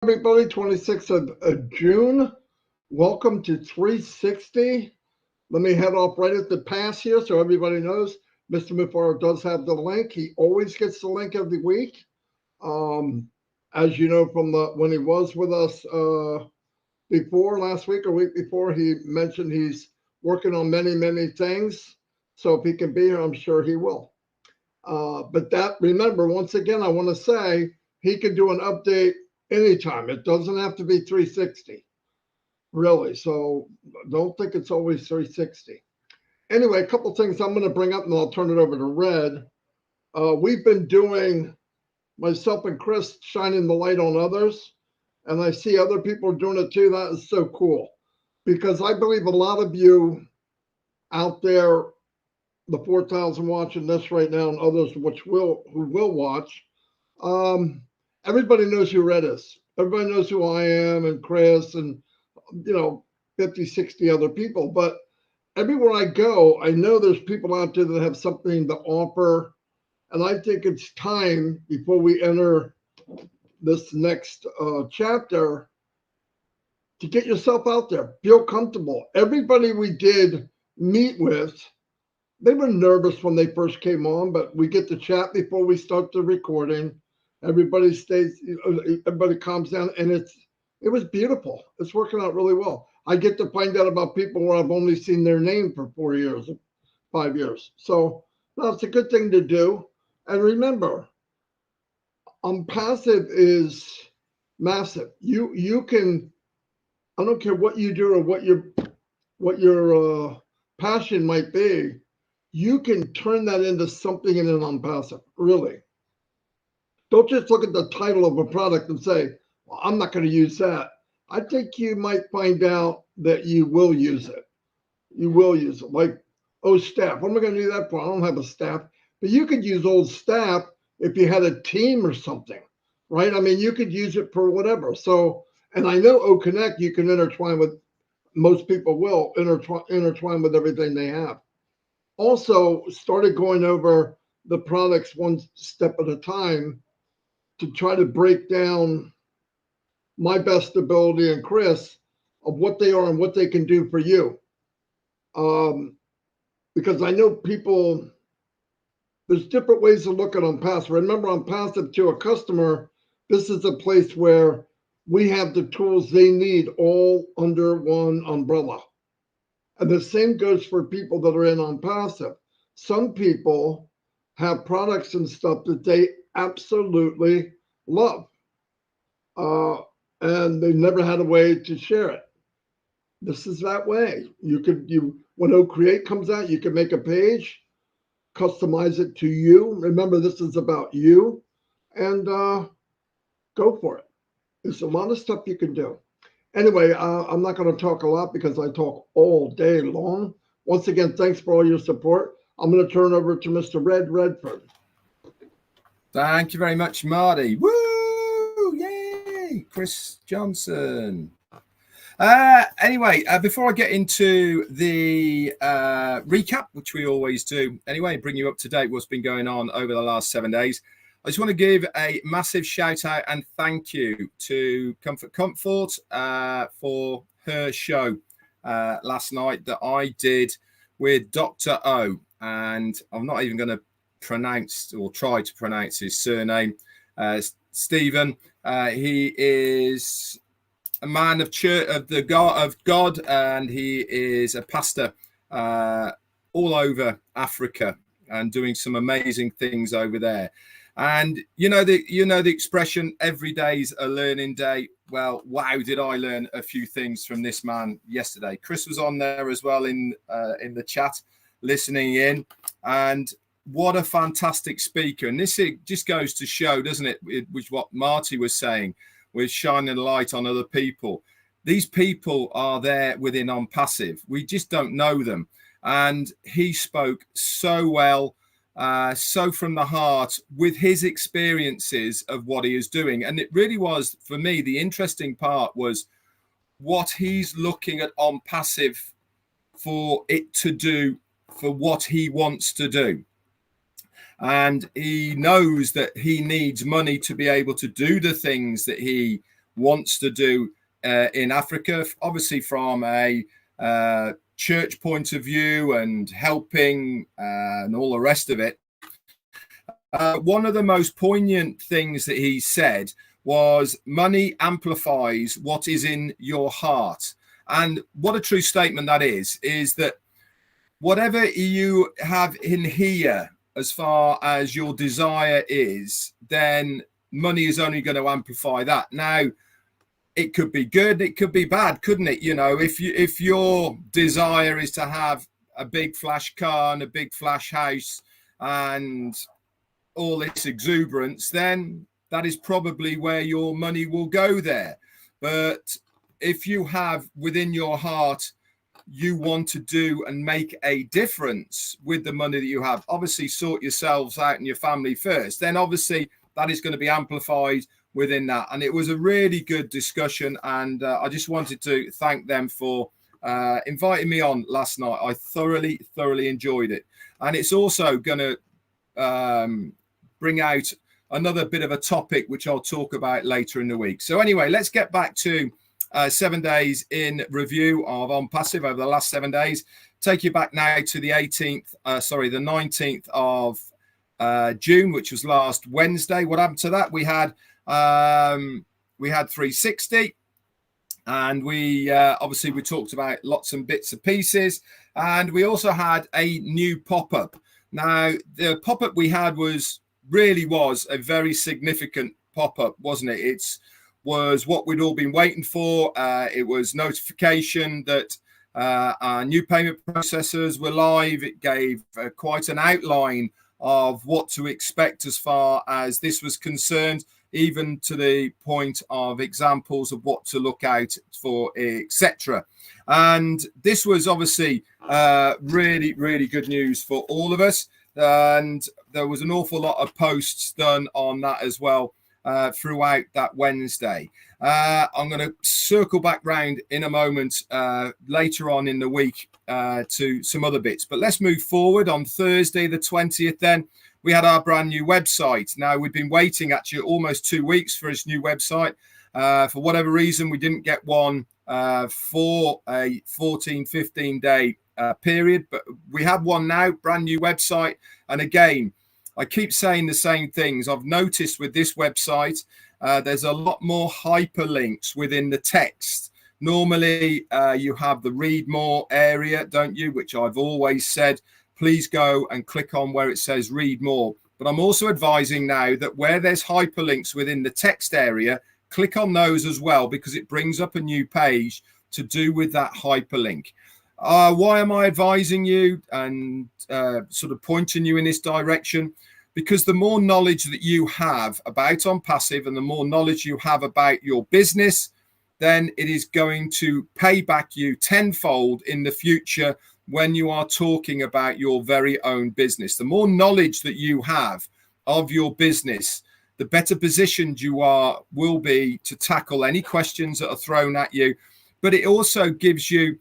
Everybody, 26th of June. Welcome to 360. Let me head off right at the pass here so everybody knows Mr. Mufareh does have the link. He always gets the link every week. As you know from when he was with us before, last week or week before, he mentioned he's working on many things. So if he can be here, I'm sure he will. But remember, once again, I want to say he can do an update anytime. It doesn't have to be 360, really. So don't think it's always 360. Anyway, a couple things I'm going to bring up, and I'll turn it over to Red. We've been doing, myself and Chris, shining the light on others, and I see other people doing it too. That is so cool, because I believe a lot of you out there, the 4,000 watching this right now, and others who will watch, everybody knows who Red is. Everybody knows who I am and Chris and, 50, 60 other people. But everywhere I go, I know there's people out there that have something to offer. And I think it's time, before we enter this next chapter, to get yourself out there. Feel comfortable. Everybody we did meet with, they were nervous when they first came on, but we get to chat before we start the recording. Everybody everybody calms down, and it was beautiful. It's working out really well. I get to find out about people where I've only seen their name for 4 years, 5 years. So it's a good thing to do. And remember, ONPASSIVE is massive. You can, I don't care what you do or what your passion might be, you can turn that into something in an ONPASSIVE, really. Don't just look at the title of a product and say, well, I'm not going to use that. I think you might find out that you will use it. You will use it. Like, staff. What am I going to do that for? I don't have a staff. But you could use old staff if you had a team or something, right? I mean, you could use it for whatever. So, and I know Connect, you can intertwine with, most people will intertwine with everything they have. Also, started going over the products one step at a time to try to break down my best ability and Chris of what they are and what they can do for you. Because I know people, there's different ways to look at ONPASSIVE. Remember, ONPASSIVE to a customer, this is a place where we have the tools they need all under one umbrella. And the same goes for people that are in ONPASSIVE. Some people have products and stuff that they absolutely love. And they've never had a way to share it. This is that way. When Create comes out, you can make a page, customize it to you. Remember, this is about you, and go for it. There's a lot of stuff you can do. Anyway, I'm not going to talk a lot because I talk all day long. Once again, thanks for all your support. I'm going to turn over to Mr. Redford. Thank you very much, Marty. Woo! Yay! Chris Johnson. Anyway, before I get into the recap, which we always do, anyway, bring you up to date what's been going on over the last 7 days, I just want to give a massive shout out and thank you to Comfort for her show last night that I did with Dr. O. And I'm not even going to pronounce or try to pronounce his surname. Stephen, he is a man of church, of God, and he is a pastor all over Africa and doing some amazing things over there. And you know the expression, every day's a learning day. Well, wow, did I learn a few things from this man yesterday. Chris was on there as well in the chat, listening in, and what a fantastic speaker. And this just goes to show, doesn't it, which what Marty was saying, with shining a light on other people. These people are there within ONPASSIVE. We just don't know them. And he spoke so well, so from the heart, with his experiences of what he is doing. And it really was, for me, the interesting part was what he's looking at ONPASSIVE for it to do, for what he wants to do. And he knows that he needs money to be able to do the things that he wants to do in Africa, obviously from a church point of view and helping and all the rest of it. One of the most poignant things that he said was money amplifies what is in your heart. And what a true statement that is that whatever you have in here, as far as your desire is, then money is only going to amplify that. Now, it could be good, it could be bad, couldn't it? You know, if your desire is to have a big flash car and a big flash house and all this exuberance, then that is probably where your money will go there. But if you have within your heart, you want to do and make a difference with the money that you have, obviously sort yourselves out and your family first, then obviously that is going to be amplified within that. And it was a really good discussion, and I just wanted to thank them for inviting me on last night. I thoroughly enjoyed it, and it's also going to bring out another bit of a topic which I'll talk about later in the week. So anyway, let's get back to 7 days in review of ONPASSIVE over the last 7 days. Take you back now to the 19th of June, which was last Wednesday. What happened to that? We had 360, and we obviously we talked about lots and bits and pieces, and we also had a new pop-up. Now, the pop-up we had was a very significant pop-up, wasn't it? It was what we'd all been waiting for. It was notification that our new payment processors were live. It gave quite an outline of what to expect as far as this was concerned, even to the point of examples of what to look out for, etc. And this was obviously really good news for all of us. And there was an awful lot of posts done on that as well throughout that Wednesday. I'm going to circle back round in a moment later on in the week to some other bits. But let's move forward. On Thursday, the 20th, then, we had our brand new website. Now, we've been waiting actually almost 2 weeks for this new website. For whatever reason, we didn't get one for a 15 day period, but we have one now, brand new website. And again, I keep saying the same things. I've noticed with this website, there's a lot more hyperlinks within the text. Normally, you have the read more area, don't you? Which I've always said, please go and click on where it says read more. But I'm also advising now that where there's hyperlinks within the text area, click on those as well, because it brings up a new page to do with that hyperlink. Why am I advising you and sort of pointing you in this direction? Because the more knowledge that you have about ONPASSIVE and the more knowledge you have about your business, then it is going to pay back you tenfold in the future when you are talking about your very own business. The more knowledge that you have of your business, the better positioned you will be to tackle any questions that are thrown at you. But it also gives you,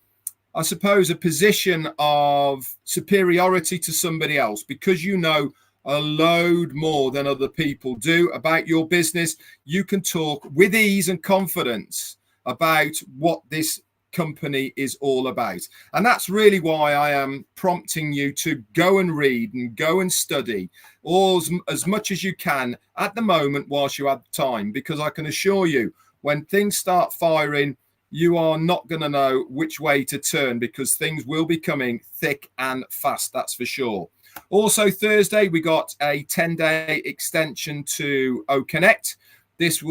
I suppose, a position of superiority to somebody else, because you know a load more than other people do about your business. You can talk with ease and confidence about what this company is all about. And that's really why I am prompting you to go and read and go and study all as much as you can at the moment whilst you have time, because I can assure you, when things start firing, you are not going to know which way to turn, because things will be coming thick and fast, that's for sure. Also, Thursday, we got a 10-day extension to OConnect. This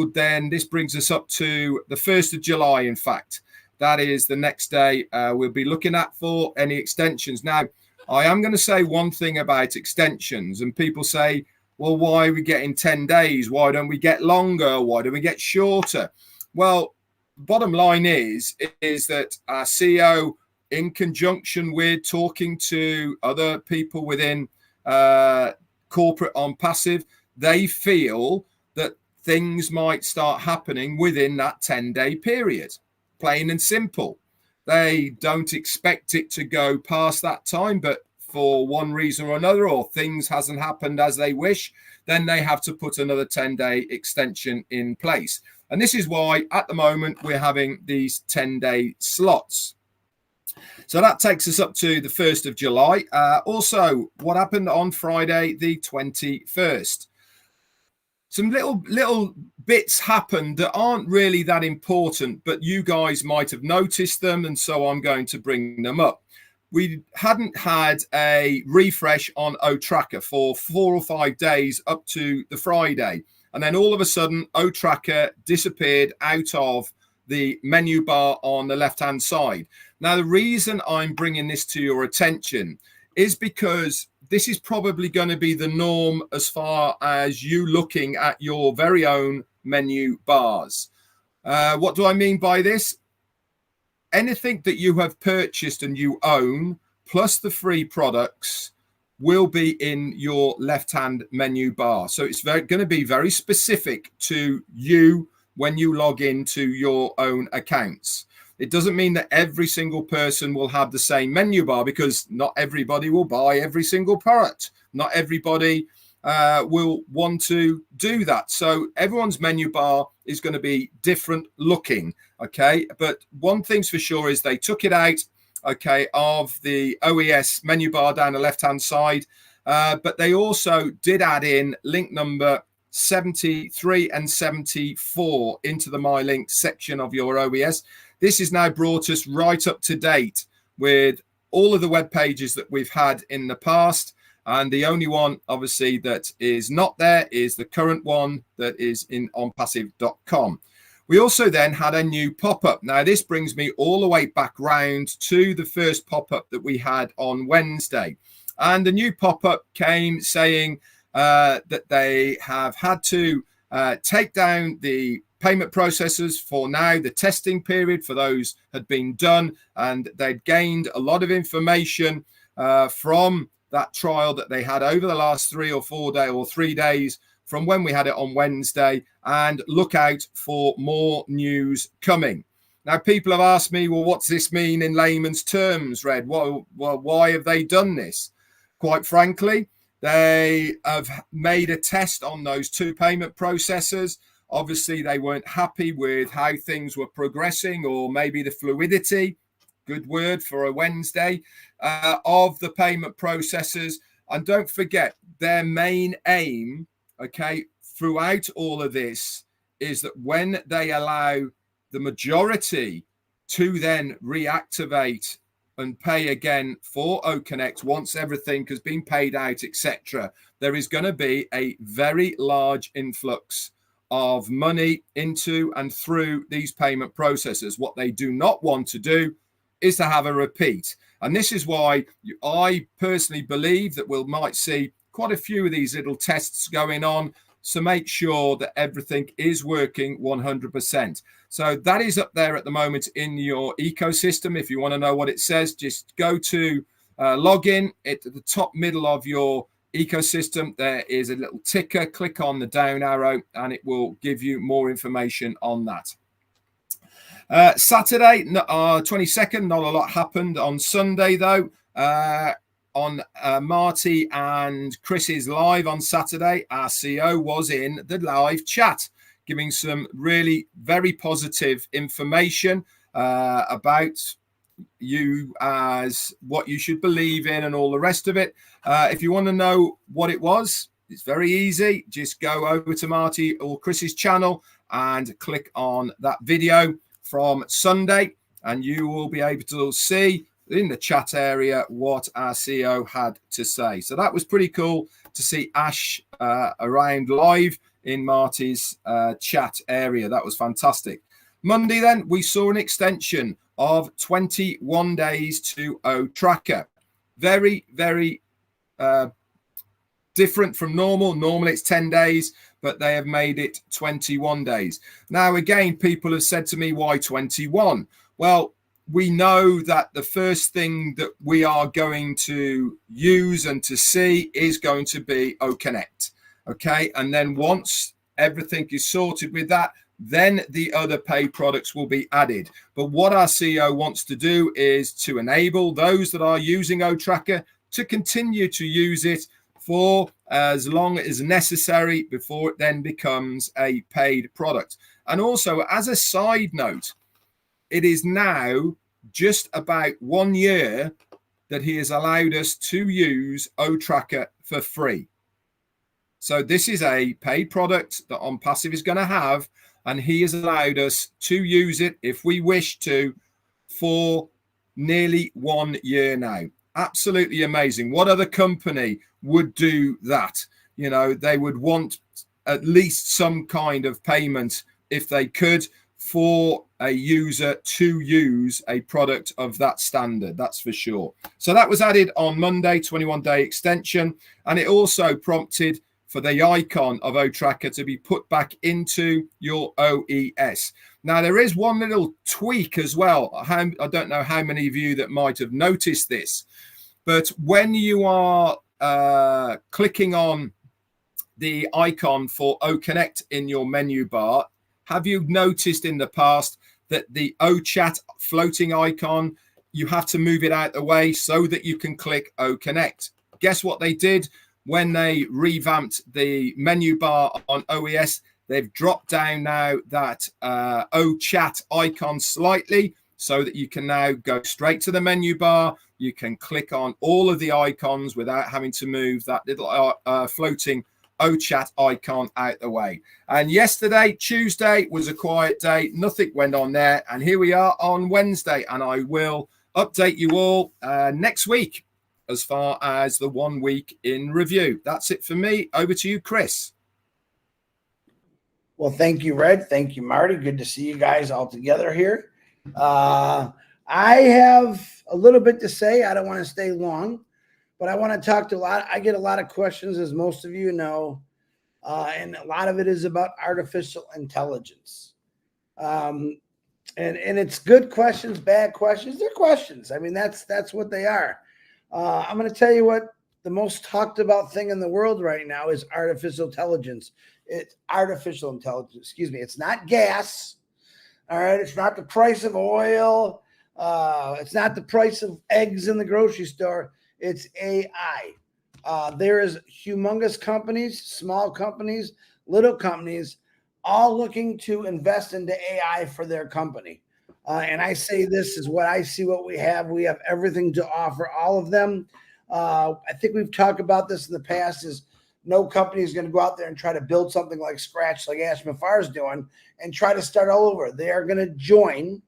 brings us up to the 1st of July, in fact. That is the next day we'll be looking at for any extensions. Now, I am going to say one thing about extensions, and people say, well, why are we getting 10 days? Why don't we get longer? Why don't we get shorter? Well, bottom line is that our CEO, in conjunction with talking to other people within corporate ONPASSIVE, they feel that things might start happening within that 10-day period. Plain and simple. They don't expect it to go past that time, but for one reason or another, or things hasn't happened as they wish, then they have to put another 10-day extension in place. And this is why at the moment we're having these 10-day slots. So that takes us up to the 1st of July. Also, what happened on Friday, the 21st? Some little bits happened that aren't really that important, but you guys might have noticed them, and so I'm going to bring them up. We hadn't had a refresh on OTracker for 4 or 5 days up to the Friday. And then all of a sudden, OTracker disappeared out of the menu bar on the left-hand side. Now, the reason I'm bringing this to your attention is because this is probably going to be the norm as far as you looking at your very own menu bars. What do I mean by this? Anything that you have purchased and you own, plus the free products, will be in your left-hand menu bar. So it's going to be very specific to you when you log into your own accounts. It doesn't mean that every single person will have the same menu bar, because not everybody will buy every single product. Not everybody will want to do that. So everyone's menu bar is going to be different looking, okay? But one thing's for sure is they took it out, okay, of the OES menu bar down the left-hand side, but they also did add in link number 73 and 74 into the My Link section of your OES. This has now brought us right up to date with all of the web pages that we've had in the past. And the only one, obviously, that is not there is the current one that is in onpassive.com. We also then had a new pop-up. Now, this brings me all the way back round to the first pop-up that we had on Wednesday. And the new pop-up came saying that they have had to take down the payment processors for now. The testing period for those had been done, and they'd gained a lot of information from that trial that they had over the last 3 or 4 days or 3 days from when we had it on Wednesday, and look out for more news coming. Now, people have asked me, well, what's this mean in layman's terms, Red? Well, why have they done this? Quite frankly, they have made a test on those 2 payment processors. Obviously, they weren't happy with how things were progressing, or maybe the fluidity, good word for a Wednesday, of the payment processors. And don't forget, their main aim, okay, throughout all of this is that when they allow the majority to then reactivate and pay again for OConnect once everything has been paid out, etc., there is going to be a very large influx of money into and through these payment processors. What they do not want to do is to have a repeat. And this is why I personally believe that we might see quite a few of these little tests going on, so make sure that everything is working 100%. So that is up there at the moment in your ecosystem. If you want to know what it says, just go to login. At the top middle of your ecosystem, there is a little ticker. Click on the down arrow and it will give you more information on that. Saturday, 22nd, not a lot happened. On Sunday, though, on Marty and Chris's live on Saturday, our CEO was in the live chat, giving some really very positive information about you as what you should believe in and all the rest of it. If you want to know what it was, it's very easy. Just go over to Marty or Chris's channel and click on that video from Sunday, and you will be able to see in the chat area what our CEO had to say. So that was pretty cool to see Ash around live in Marty's chat area. That was fantastic. Monday, then, we saw an extension of 21 days to OTracker. Very, very different from normal. Normally it's 10 days, but they have made it 21 days. Now, again, people have said to me, why 21? Well, we know that the first thing that we are going to use and to see is going to be OConnect. Okay. And then once everything is sorted with that, then the other pay products will be added. But what our CEO wants to do is to enable those that are using OTracker to continue to use it for as long as necessary before it then becomes a paid product. And also, as a side note, it is now just about 1 year that he has allowed us to use OTracker for free. So this is a paid product that OnPassive is going to have, and he has allowed us to use it if we wish to for nearly 1 year now. Absolutely amazing. What other company would do that? You know, they would want at least some kind of payment if they could for a user to use a product of that standard, that's for sure. So that was added on Monday, 21-day extension, and it also prompted for the icon of OTracker to be put back into your OES. Now, there is one little tweak as well. I don't know how many of you that might have noticed this, but when you are clicking on the icon for OConnect in your menu bar, have you noticed in the past that the OChat floating icon, you have to move it out of the way so that you can click OConnect? Guess what they did when they revamped the menu bar on OES? They've dropped down now that OChat icon slightly so that you can now go straight to the menu bar. You can click on all of the icons without having to move that little floating OChat icon out the way. And yesterday, Tuesday, was a quiet day. Nothing went on there. And here we are on Wednesday. And I will update you all next week as far as the 1 week in review. That's it for me. Over to you, Chris. Well, thank you, Red. Thank you, Marty. Good to see you guys all together here. I have a little bit to say. I don't want to stay long, but I want to talk to a lot. I get a lot of questions, as most of you know, and a lot of it is about artificial intelligence. And it's good questions, bad questions. They're questions. I mean, that's what they are. I'm going to tell you what the most talked about thing in the world right now is artificial intelligence. It's artificial intelligence. Excuse me. It's not gas. All right. It's not the price of oil. It's not the price of eggs in the grocery store. It's AI. There is humongous companies, small companies, little companies, all looking to invest into AI for their company. And I say this is what I see, what we have. We have everything to offer all of them. I think we've talked about this in the past, is no company is going to go out there and try to build something like scratch, like Ash Mufareh is doing, and try to start all over. They are going to join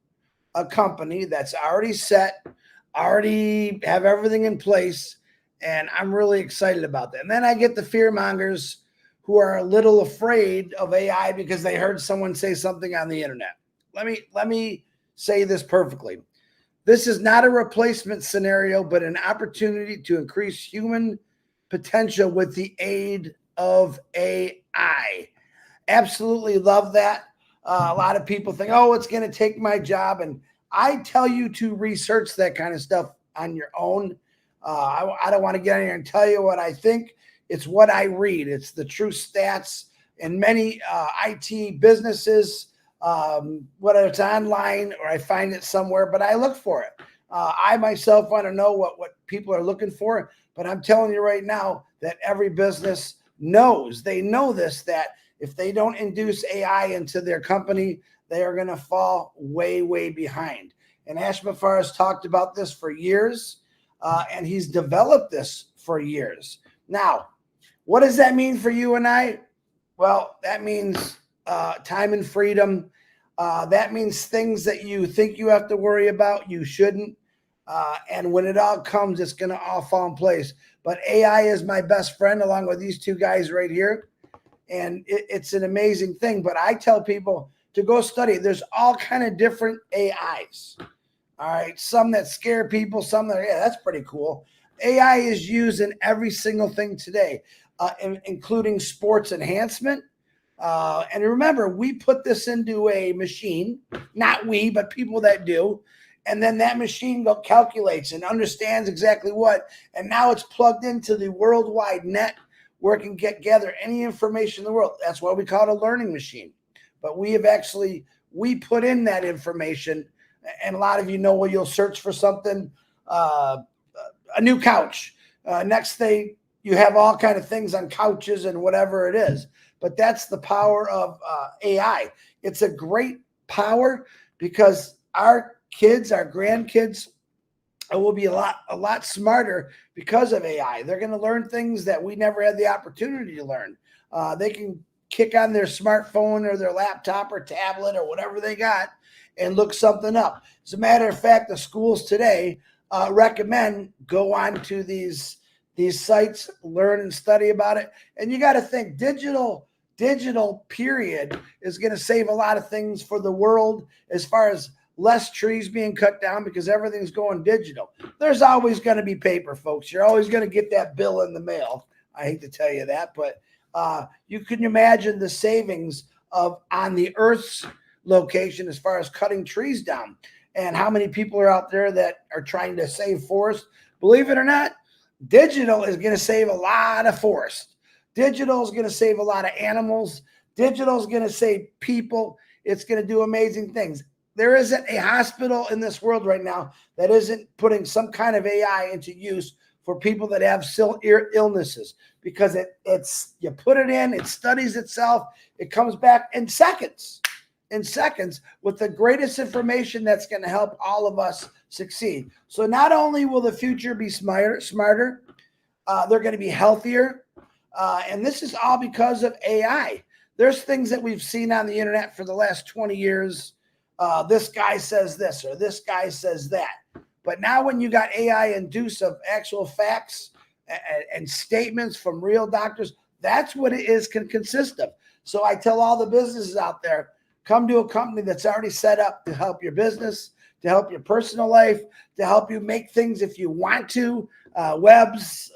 a company that's already set, already have everything in place, and I'm really excited about that. And then I get the fear mongers who are a little afraid of AI because they heard someone say something on the internet. Let me say this perfectly. This is not a replacement scenario, but an opportunity to increase human potential with the aid of AI. Absolutely love that. A lot of people think, oh, it's going to take my job. And I tell you to research that kind of stuff on your own. I don't want to get in here and tell you what I think. It's what I read. It's the true stats in many IT businesses, whether it's online or I find it somewhere, but I look for it. I myself want to know what people are looking for, but I'm telling you right now that every business knows, they know this, that if they don't induce AI into their company, they are going to fall way, way behind. And Ash Mufareh has talked about this for years, and he's developed this for years. Now, what does that mean for you and I? Well, that means time and freedom. That means things that you think you have to worry about, you shouldn't. And when it all comes, it's going to all fall in place. But AI is my best friend, along with these two guys right here. And it's an amazing thing. But I tell people to go study. There's all kind of different AIs. All right. Some that scare people, some that, yeah, that's pretty cool. AI is used in every single thing today, including sports enhancement. And remember, we put this into a machine, not we, but people that do. And then that machine calculates and understands exactly what. And now it's plugged into the worldwide net where it can gather any information in the world. That's why we call it a learning machine. But we put in that information. And a lot of you know, when you'll search for something, a new couch. Next thing, you have all kind of things on couches and whatever it is. but that's the power of AI. It's a great power because our kids, our grandkids, will be a lot smarter because of AI. They're going to learn things that we never had the opportunity to learn. They can kick on their smartphone or their laptop or tablet or whatever they got and look something up. As a matter of fact, the schools today recommend go on to these sites, learn and study about it. And you got to think digital period is going to save a lot of things for the world as far as less trees being cut down because everything's going digital. There's always going to be paper, folks. You're always going to get that bill in the mail. I hate to tell you that, but you can imagine the savings on the Earth's location as far as cutting trees down and how many people are out there that are trying to save forest. Believe it or not, digital is going to save a lot of forest. Digital is going to save a lot of animals. Digital is going to save people. It's going to do amazing things. There isn't a hospital in this world right now that isn't putting some kind of AI into use for people that have illnesses because it's you put it in, it studies itself, it comes back in seconds with the greatest information that's going to help all of us succeed. So not only will the future be smarter, they're going to be healthier, and this is all because of AI. There's things that we've seen on the internet for the last 20 years. This guy says this or this guy says that. But now when you got AI induced of actual facts and statements from real doctors, that's what it can consist of. So I tell all the businesses out there, come to a company that's already set up to help your business, to help your personal life, to help you make things if you want to, webs,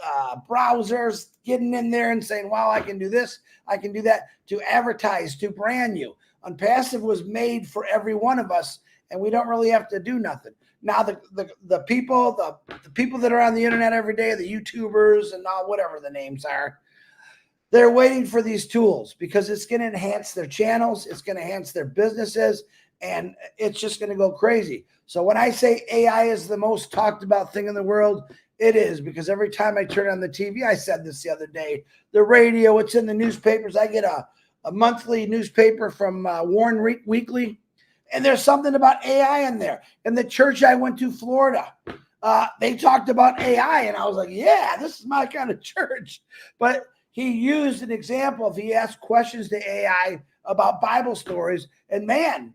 browsers, getting in there and saying, wow, I can do this, I can do that, to advertise, to brand you. ONPASSIVE was made for every one of us, and we don't really have to do nothing. Now, the people that are on the internet every day, the YouTubers and all whatever the names are, they're waiting for these tools because it's going to enhance their channels, it's going to enhance their businesses, and it's just going to go crazy. So when I say AI is the most talked about thing in the world, it is, because every time I turn on the TV, I said this the other day, the radio, it's in the newspapers. I get a monthly newspaper from Warren Weekly, and there's something about AI in there. In the church I went to, Florida, they talked about AI, and I was like, yeah, this is my kind of church. But he used an example of he asked questions to AI about Bible stories, and man,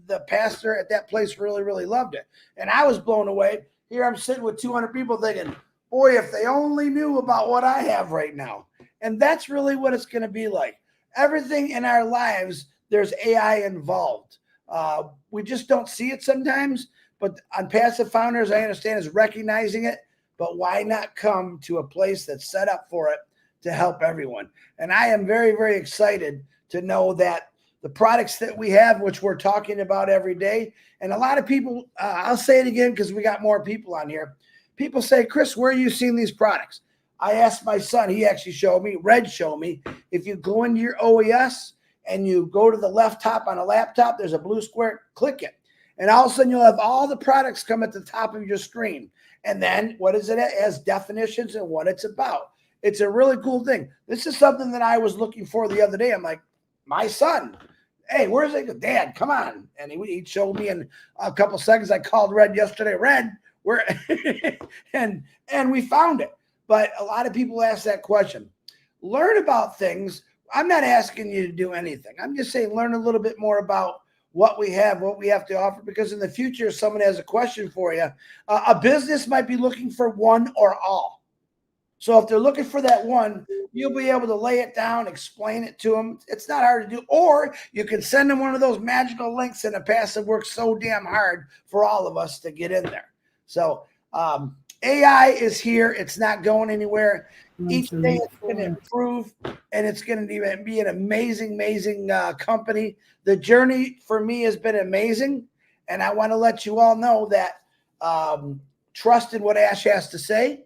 the pastor at that place really, really loved it. And I was blown away. Here I'm sitting with 200 people thinking, boy, if they only knew about what I have right now. And that's really what it's going to be like. Everything in our lives, there's AI involved. We just don't see it sometimes, but ONPASSIVE founders, I understand, is recognizing it, but why not come to a place that's set up for it to help everyone? And I am very, very excited to know that the products that we have, which we're talking about every day, and a lot of people, I'll say it again because we got more people on here. People say, Chris, where are you seeing these products? I asked my son, he actually showed me, Red showed me, if you go into your OES and you go to the left top on a laptop, there's a blue square, click it. And all of a sudden you'll have all the products come at the top of your screen. And then what is it? It has definitions and what it's about. It's a really cool thing. This is something that I was looking for the other day. I'm like, my son, hey, where's it? Dad, come on. And he showed me in a couple seconds. I called Red yesterday. Red, where? and we found it. But a lot of people ask that question. Learn about things. I'm not asking you to do anything. I'm just saying learn a little bit more about what we have to offer, because in the future, if someone has a question for you, a business might be looking for one or all. So if they're looking for that one, you'll be able to lay it down, explain it to them. It's not hard to do. Or you can send them one of those magical links, and ONPASSIVE works so damn hard for all of us to get in there. So AI is here. It's not going anywhere. Each day it's going to improve, and it's going to be an amazing, amazing company. The journey for me has been amazing, and I want to let you all know that trust in what Ash has to say.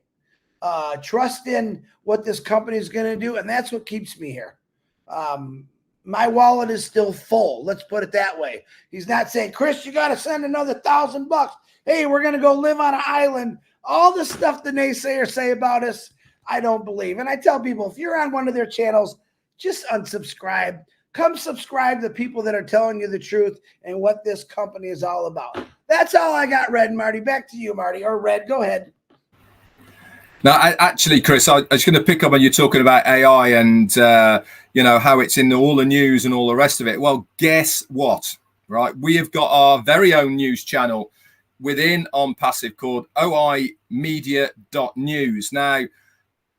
Trust in what this company is going to do, and that's what keeps me here. My wallet is still full. Let's put it that way. He's not saying, Chris, you got to send another $1,000. Hey, we're going to go live on an island. All the stuff the naysayers say about us, I don't believe. And I tell people, if you're on one of their channels, just unsubscribe. Come subscribe to the people that are telling you the truth and what this company is all about. That's all I got, Red and Marty. Back to you, Marty. Or Red, go ahead. Now, actually, Chris, I was going to pick up on you talking about AI and, you know, how it's in all the news and all the rest of it. Well, guess what? Right. We have got our very own news channel within OnPassive called oimedia.news. Now,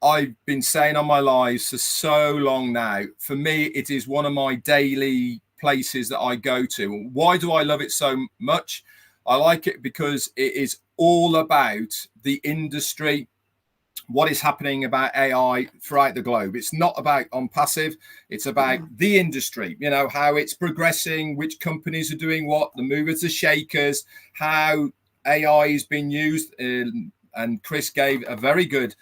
I've been saying on my lives for so long now, for me, it is one of my daily places that I go to. Why do I love it so much? I like it because it is all about the industry, what is happening about AI throughout the globe. It's not about OnPassive. It's about the industry, you know, how it's progressing, which companies are doing what, the movers, the shakers, how AI is being used. And Chris gave a very good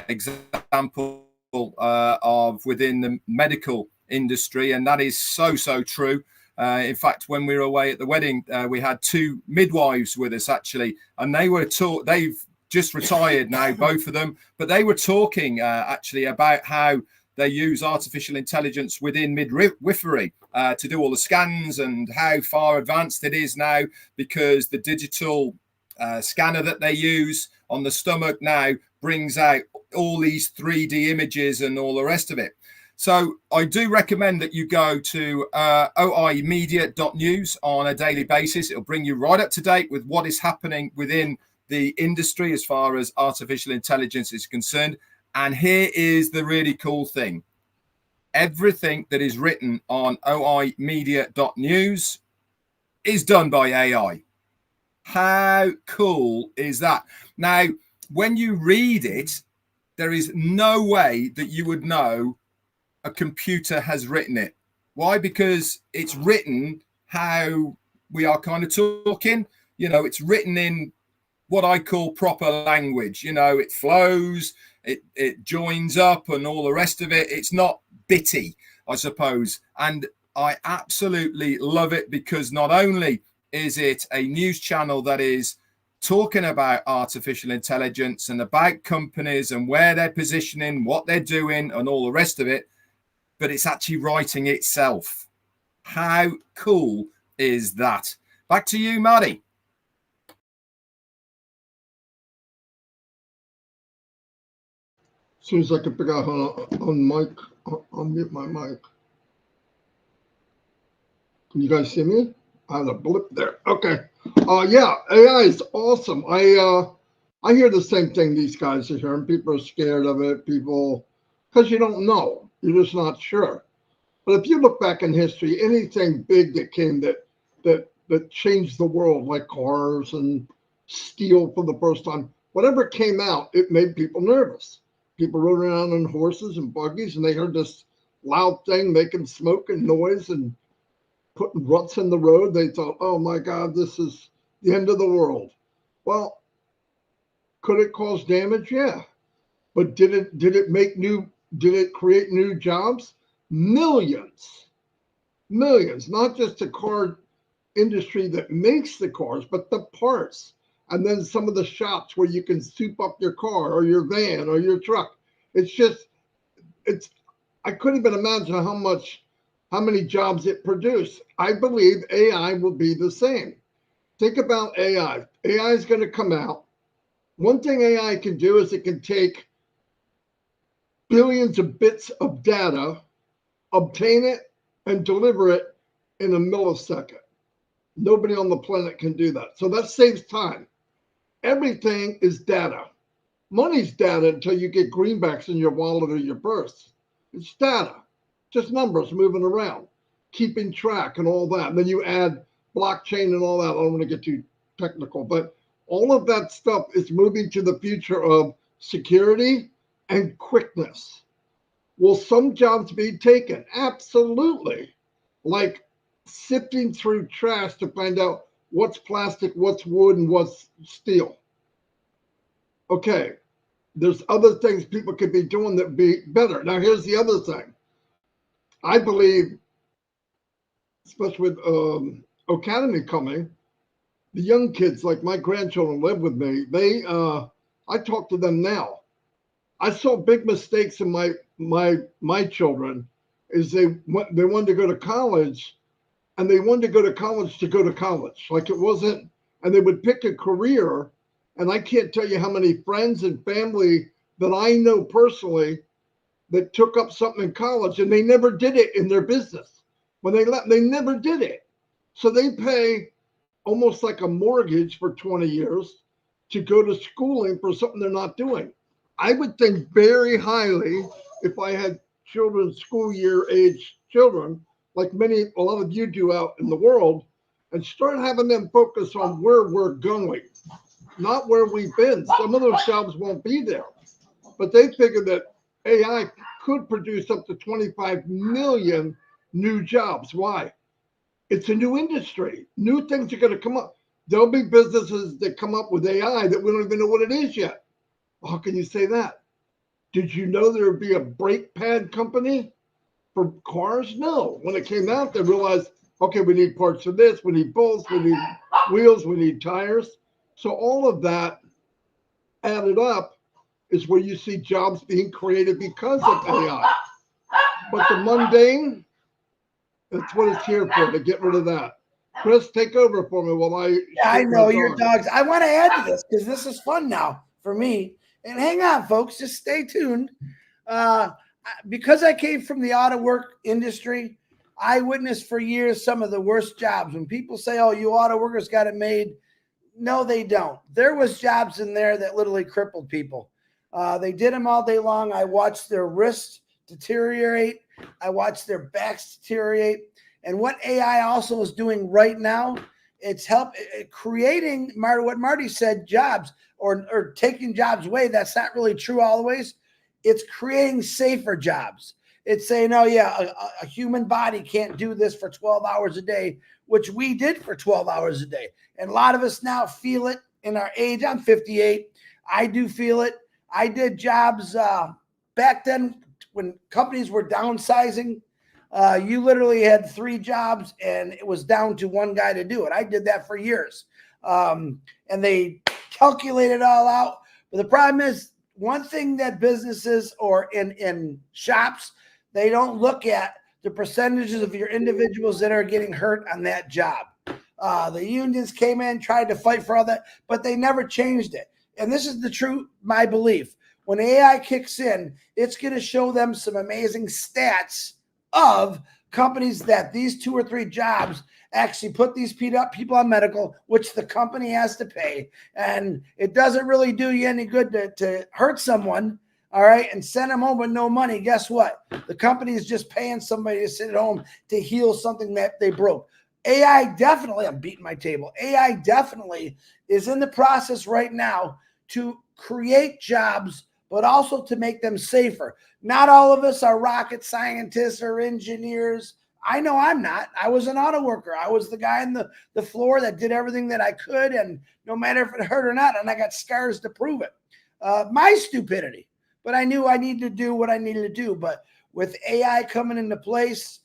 example of within the medical industry, and that is so true. In fact, when we were away at the wedding, we had two midwives with us actually, and they were taught, they've just retired now, both of them, but they were talking actually about how they use artificial intelligence within midwifery to do all the scans, and how far advanced it is now, because the digital scanner that they use on the stomach now brings out all these 3D images and all the rest of it. So I do recommend that you go to oimedia.news on a daily basis. It'll bring you right up to date with what is happening within the industry as far as artificial intelligence is concerned. And here is the really cool thing. Everything that is written on oimedia.news is done by AI. How cool is that? Now, when you read it, there is no way that you would know a computer has written it. Why? Because it's written how we are kind of talking. You know, it's written in what I call proper language. You know, it flows, it joins up and all the rest of it. It's not bitty, I suppose. And I absolutely love it, because not only is it a news channel that is talking about artificial intelligence and about companies and where they're positioning, what they're doing and all the rest of it, but it's actually writing itself. How cool is that? Back to you, Marty. As soon as I can figure out how to unmute my mic. Can you guys see me? I had a blip there. Okay. Yeah, AI is awesome. I hear the same thing these guys are hearing. People are scared of it. People, because you don't know. You're just not sure. But if you look back in history, anything big that came that changed the world, like cars and steel for the first time, whatever came out, it made people nervous. People rode around on horses and buggies, and they heard this loud thing making smoke and noise and putting ruts in the road. They thought, oh my God, this is the end of the world. Well, could it cause damage? Yeah. But did it create new jobs? Millions, not just the car industry that makes the cars, but the parts. And then some of the shops where you can soup up your car or your van or your truck. I couldn't even imagine how many jobs it produced. I believe AI will be the same. Think about AI. AI is going to come out. One thing AI can do is it can take billions of bits of data, obtain it, and deliver it in a millisecond. Nobody on the planet can do that. So that saves time. Everything is data. Money's data until you get greenbacks in your wallet or your purse. It's data, just numbers moving around, keeping track and all that. And then you add blockchain and all that. I don't want to get too technical, but all of that stuff is moving to the future of security and quickness. Will some jobs be taken? Absolutely. Like sifting through trash to find out what's plastic, what's wood, and what's steel. Okay, there's other things people could be doing that be better. Now, here's the other thing. I believe, especially with Academy coming, the young kids, like my grandchildren live with me, I talk to them now. I saw big mistakes in my children is they wanted to go to college, and they wanted to go to college. Like it wasn't, and they would pick a career. And I can't tell you how many friends and family that I know personally that took up something in college and they never did it in their business. When they left, they never did it. So they pay almost like a mortgage for 20 years to go to schooling for something they're not doing. I would think very highly if I had children, school year age children, like a lot of you do out in the world, and start having them focus on where we're going, not where we've been. Some of those jobs won't be there, but they figure that AI could produce up to 25 million new jobs. Why? It's a new industry. New things are going to come up. There'll be businesses that come up with AI that we don't even know what it is yet. How can you say that? Did you know there would be a brake pad company for cars? No. When it came out, they realized, okay, we need parts for this, we need bolts, we need wheels, we need tires. So all of that added up is where you see jobs being created because of AI. But the mundane, that's what it's here for, to get rid of that. Chris, take over for me while I. Yeah, I know your dogs. I want to add to this because this is fun now for me. And hang on, folks, just stay tuned. Because I came from the auto work industry, I witnessed for years some of the worst jobs. When people say, "Oh, you auto workers got it made," no, they don't. There was jobs in there that literally crippled people. They did them all day long. I watched their wrists deteriorate. I watched their backs deteriorate. And what AI also is doing right now, it's creating, what Marty said, jobs or taking jobs away. That's not really true always. It's creating safer jobs. It's saying, oh, yeah, a human body can't do this for 12 hours a day, which we did for 12 hours a day. And a lot of us now feel it in our age. I'm 58. I do feel it. I did jobs back then when companies were downsizing. You literally had 3 jobs and it was down to one guy to do it. I did that for years. And they calculate it all out. But the problem is, one thing that businesses or in shops, they don't look at the percentages of your individuals that are getting hurt on that job. The unions came in, tried to fight for all that, but they never changed it. And this is the truth, my belief. When AI kicks in, it's going to show them some amazing stats of companies that these 2 or 3 jobs actually put these people on medical, which the company has to pay. And it doesn't really do you any good to hurt someone, all right, and send them home with no money. Guess what? The company is just paying somebody to sit at home to heal something that they broke. AI definitely, I'm beating my table, AI definitely is in the process right now to create jobs, but also to make them safer. Not all of us are rocket scientists or engineers. I know I'm not. I was an auto worker. I was the guy on the floor that did everything that I could, and no matter if it hurt or not, and I got scars to prove it. My stupidity. But I knew I needed to do what I needed to do. But with AI coming into place,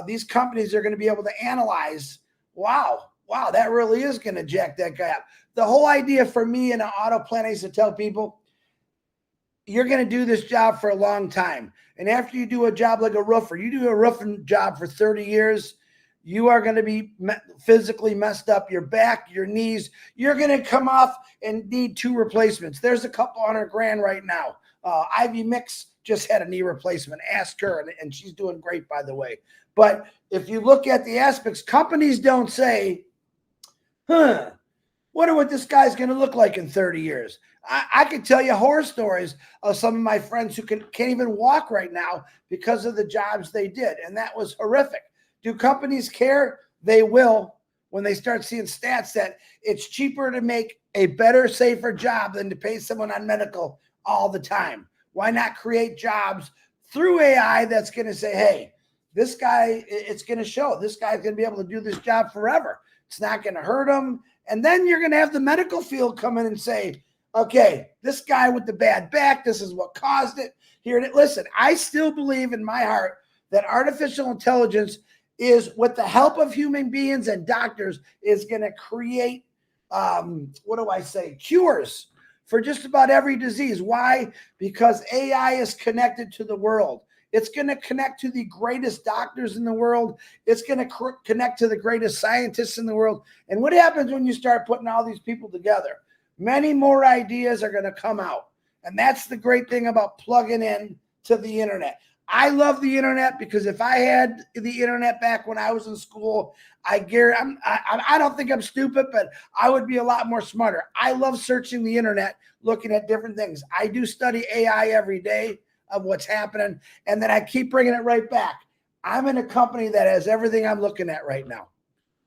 these companies are going to be able to analyze, wow, that really is going to jack that guy up. The whole idea for me in an auto plant is to tell people, you're going to do this job for a long time. And after you do a job like a roofer, you do a roofing job for 30 years, you are going to be physically messed up. Your back, your knees, you're going to come off and need 2 replacements. There's a couple $100,000 right now. Ivy Mix just had a knee replacement. Ask her, and she's doing great, by the way. But if you look at the aspects, companies don't say, wonder what this guy's going to look like in 30 years. I could tell you horror stories of some of my friends who can't even walk right now because of the jobs they did. And that was horrific. Do companies care? They will when they start seeing stats that it's cheaper to make a better, safer job than to pay someone on medical all the time. Why not create jobs through AI that's going to say, hey, this guy, it's going to show this guy's going to be able to do this job forever. It's not going to hurt him. And then you're going to have the medical field come in and say, okay, this guy with the bad back, this is what caused it. Here, listen, I still believe in my heart that artificial intelligence is, with the help of human beings and doctors, is going to create, cures for just about every disease. Why? Because AI is connected to the world. It's going to connect to the greatest doctors in the world. It's going to connect to the greatest scientists in the world. And what happens when you start putting all these people together? Many more ideas are going to come out. And that's the great thing about plugging in to the internet. I love the internet because if I had the internet back when I was in school, I don't think I'm stupid, but I would be a lot more smarter. I love searching the internet, looking at different things. I do study AI every day of what's happening, and then I keep bringing it right back. I'm in a company that has everything I'm looking at right now.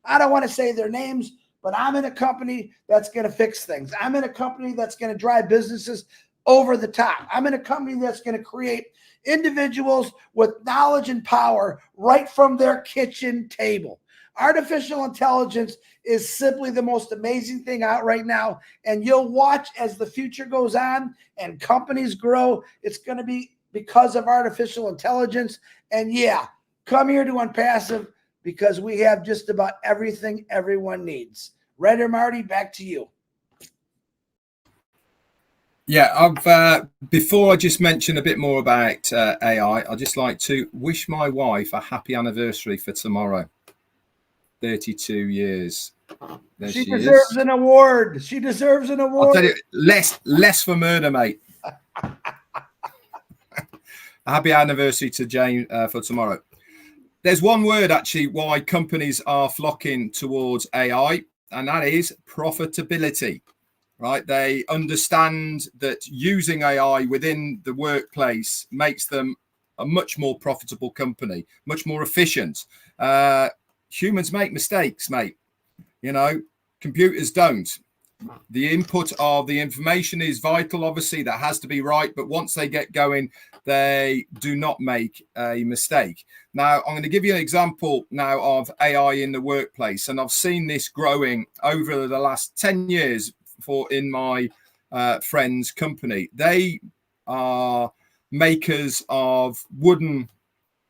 I don't want to say their names, but I'm in a company that's going to fix things. I'm in a company that's going to drive businesses over the top. I'm in a company that's going to create individuals with knowledge and power right from their kitchen table. Artificial intelligence is simply the most amazing thing out right now. And you'll watch as the future goes on and companies grow. It's going to be because of artificial intelligence. And yeah, come here to ONPASSIVE because we have just about everything everyone needs. Red or Marty, back to you. Yeah, before I just mention a bit more about AI, I'd just like to wish my wife a happy anniversary for tomorrow. 32 years. There she deserves an award. She deserves an award. I'll tell you, less for murder, mate. Happy anniversary to Jane for tomorrow. There's one word actually why companies are flocking towards AI, and that is profitability. Right? They understand that using AI within the workplace makes them a much more profitable company, much more efficient. Humans make mistakes, mate. You know, computers don't. The input of the information is vital. Obviously, that has to be right. But once they get going, they do not make a mistake. Now, I'm going to give you an example now of AI in the workplace. And I've seen this growing over the last 10 years in my friend's company. They are makers of wooden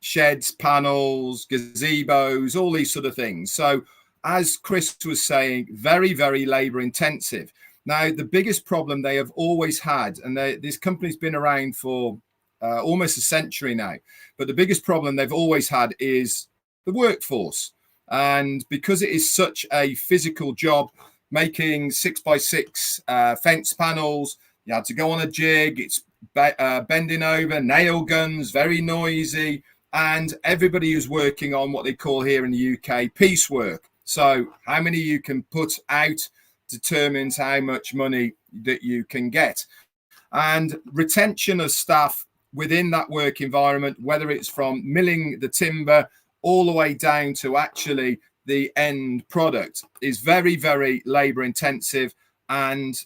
sheds, panels, gazebos, all these sort of things. So as Chris was saying, very, very labor intensive. Now, the biggest problem they have always had, and this company's been around for almost a century now, but the biggest problem they've always had is the workforce. And because it is such a physical job, making 6x6 fence panels, you had to go on a jig, it's bending over, nail guns, very noisy, and everybody is working on what they call here in the UK piecework. So how many you can put out determines how much money that you can get. And retention of staff within that work environment, whether it's from milling the timber all the way down to actually the end product, is very, very labor intensive, and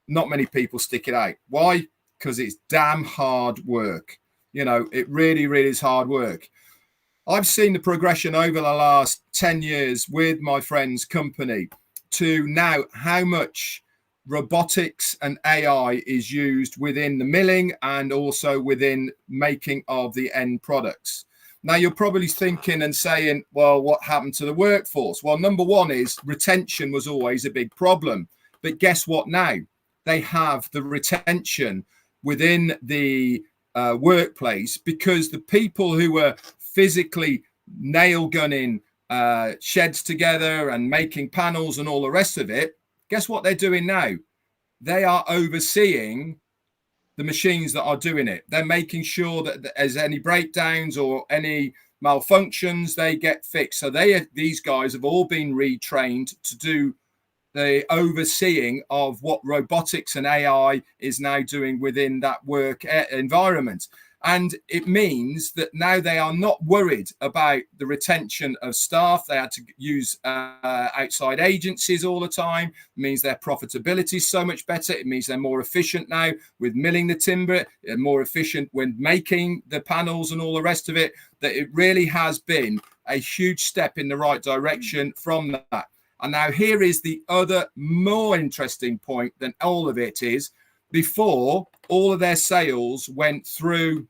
not many people stick it out. Why? Because it's damn hard work. You know, it really, really is hard work. I've seen the progression over the last 10 years with my friend's company to now how much robotics and AI is used within the milling and also within making of the end products. Now, you're probably thinking and saying, well, what happened to the workforce? Well, number one is retention was always a big problem. But guess what now? They have the retention within the workplace because the people who were physically nail gunning sheds together and making panels and all the rest of it, guess what they're doing now? They are overseeing the machines that are doing it. They're making sure that there's any breakdowns or any malfunctions, they get fixed. So these guys have all been retrained to do the overseeing of what robotics and AI is now doing within that work environment. And it means that now they are not worried about the retention of staff. They had to use outside agencies all the time. It means their profitability is so much better. It means they're more efficient now with milling the timber, more efficient when making the panels and all the rest of it, that it really has been a huge step in the right direction from that. And now here is the other more interesting point than all of it is, before all of their sales went through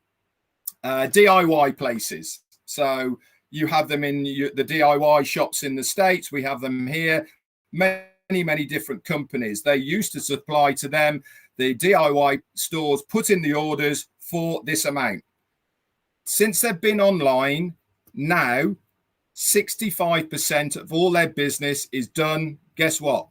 DIY places. So you have them in the DIY shops in the States. We have them here. Many many different companies. They used to supply to them. The DIY stores put in the orders for this amount. Since they've been online, now 65% of all their business is done, guess what?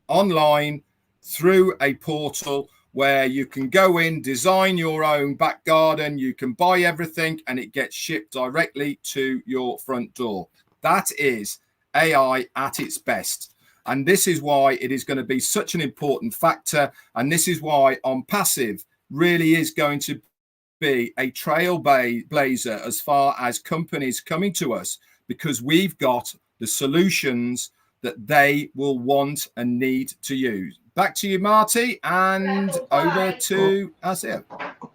Online through a portal where you can go in, design your own back garden, you can buy everything, and it gets shipped directly to your front door. That is AI at its best. And this is why it is going to be such an important factor. And this is why ONPASSIVE really is going to be a trailblazer as far as companies coming to us, because we've got the solutions that they will want and need to use. Back to you, Marty, and over to Azir.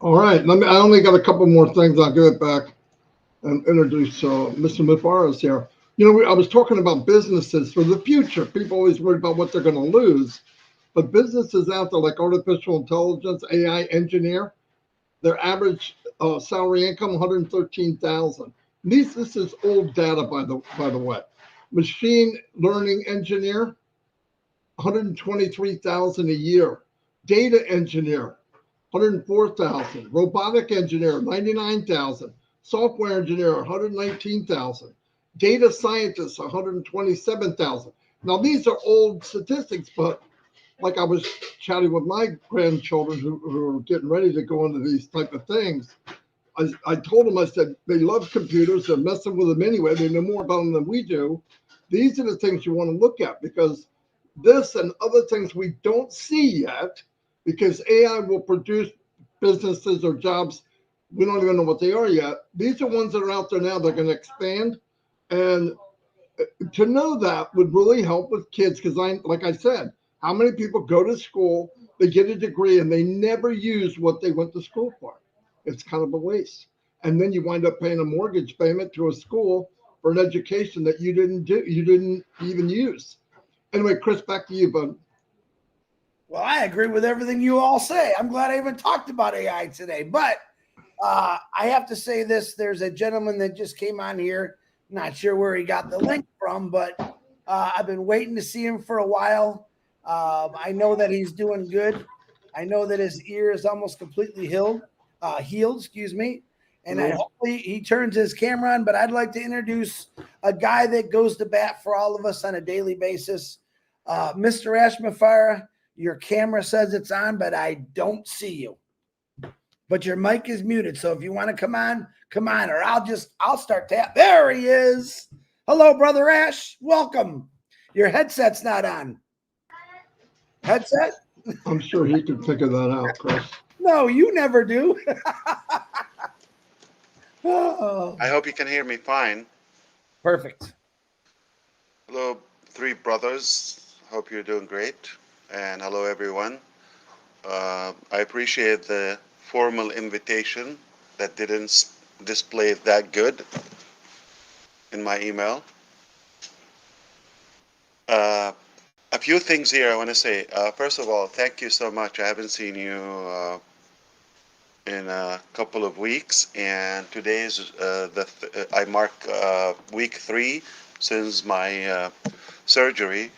All right, I only got a couple more things. I'll give it back and introduce Mr. Mufareh here. You know, I was talking about businesses for the future. People always worry about what they're going to lose, but businesses out there like artificial intelligence, AI engineer, their average salary income $113,000. This is old data, by the way. Machine learning engineer, $123,000 a year. Data engineer, $104,000. Robotic engineer, $99,000. Software engineer, $119,000. Data scientist, $127,000. Now these are old statistics, but like I was chatting with my grandchildren who are getting ready to go into these type of things. I told them, I said, they love computers. They're messing with them anyway. They know more about them than we do. These are the things you want to look at, because this and other things we don't see yet, because AI will produce businesses or jobs. We don't even know what they are yet. These are ones that are out there now. They're going to expand. And to know that would really help with kids, because like I said, how many people go to school, they get a degree, and they never use what they went to school for? It's kind of a waste. And then you wind up paying a mortgage payment to a school for an education that you didn't even use. Anyway, Chris, back to you, bud. Well, I agree with everything you all say. I'm glad I even talked about AI today. But I have to say this. There's a gentleman that just came on here. Not sure where he got the link from, but I've been waiting to see him for a while. I know that he's doing good. I know that his ear is almost completely healed, excuse me. And hopefully he turns his camera on. But I'd like to introduce a guy that goes to bat for all of us on a daily basis. Mr. Mufareh, your camera says it's on, but I don't see you. But your mic is muted. So if you want to come on, or I'll start tap. There he is. Hello, Brother Ash. Welcome. Your headset's not on. Headset? I'm sure he can figure that out, Chris. No, you never do. Oh. I hope you can hear me fine. Perfect. Hello, three brothers. Hope you're doing great. And hello, everyone. I appreciate the formal invitation that didn't display that good in my email. A few things here I want to say. First of all, thank you so much. I haven't seen you in a couple of weeks, and today is I mark week 3 since my surgery,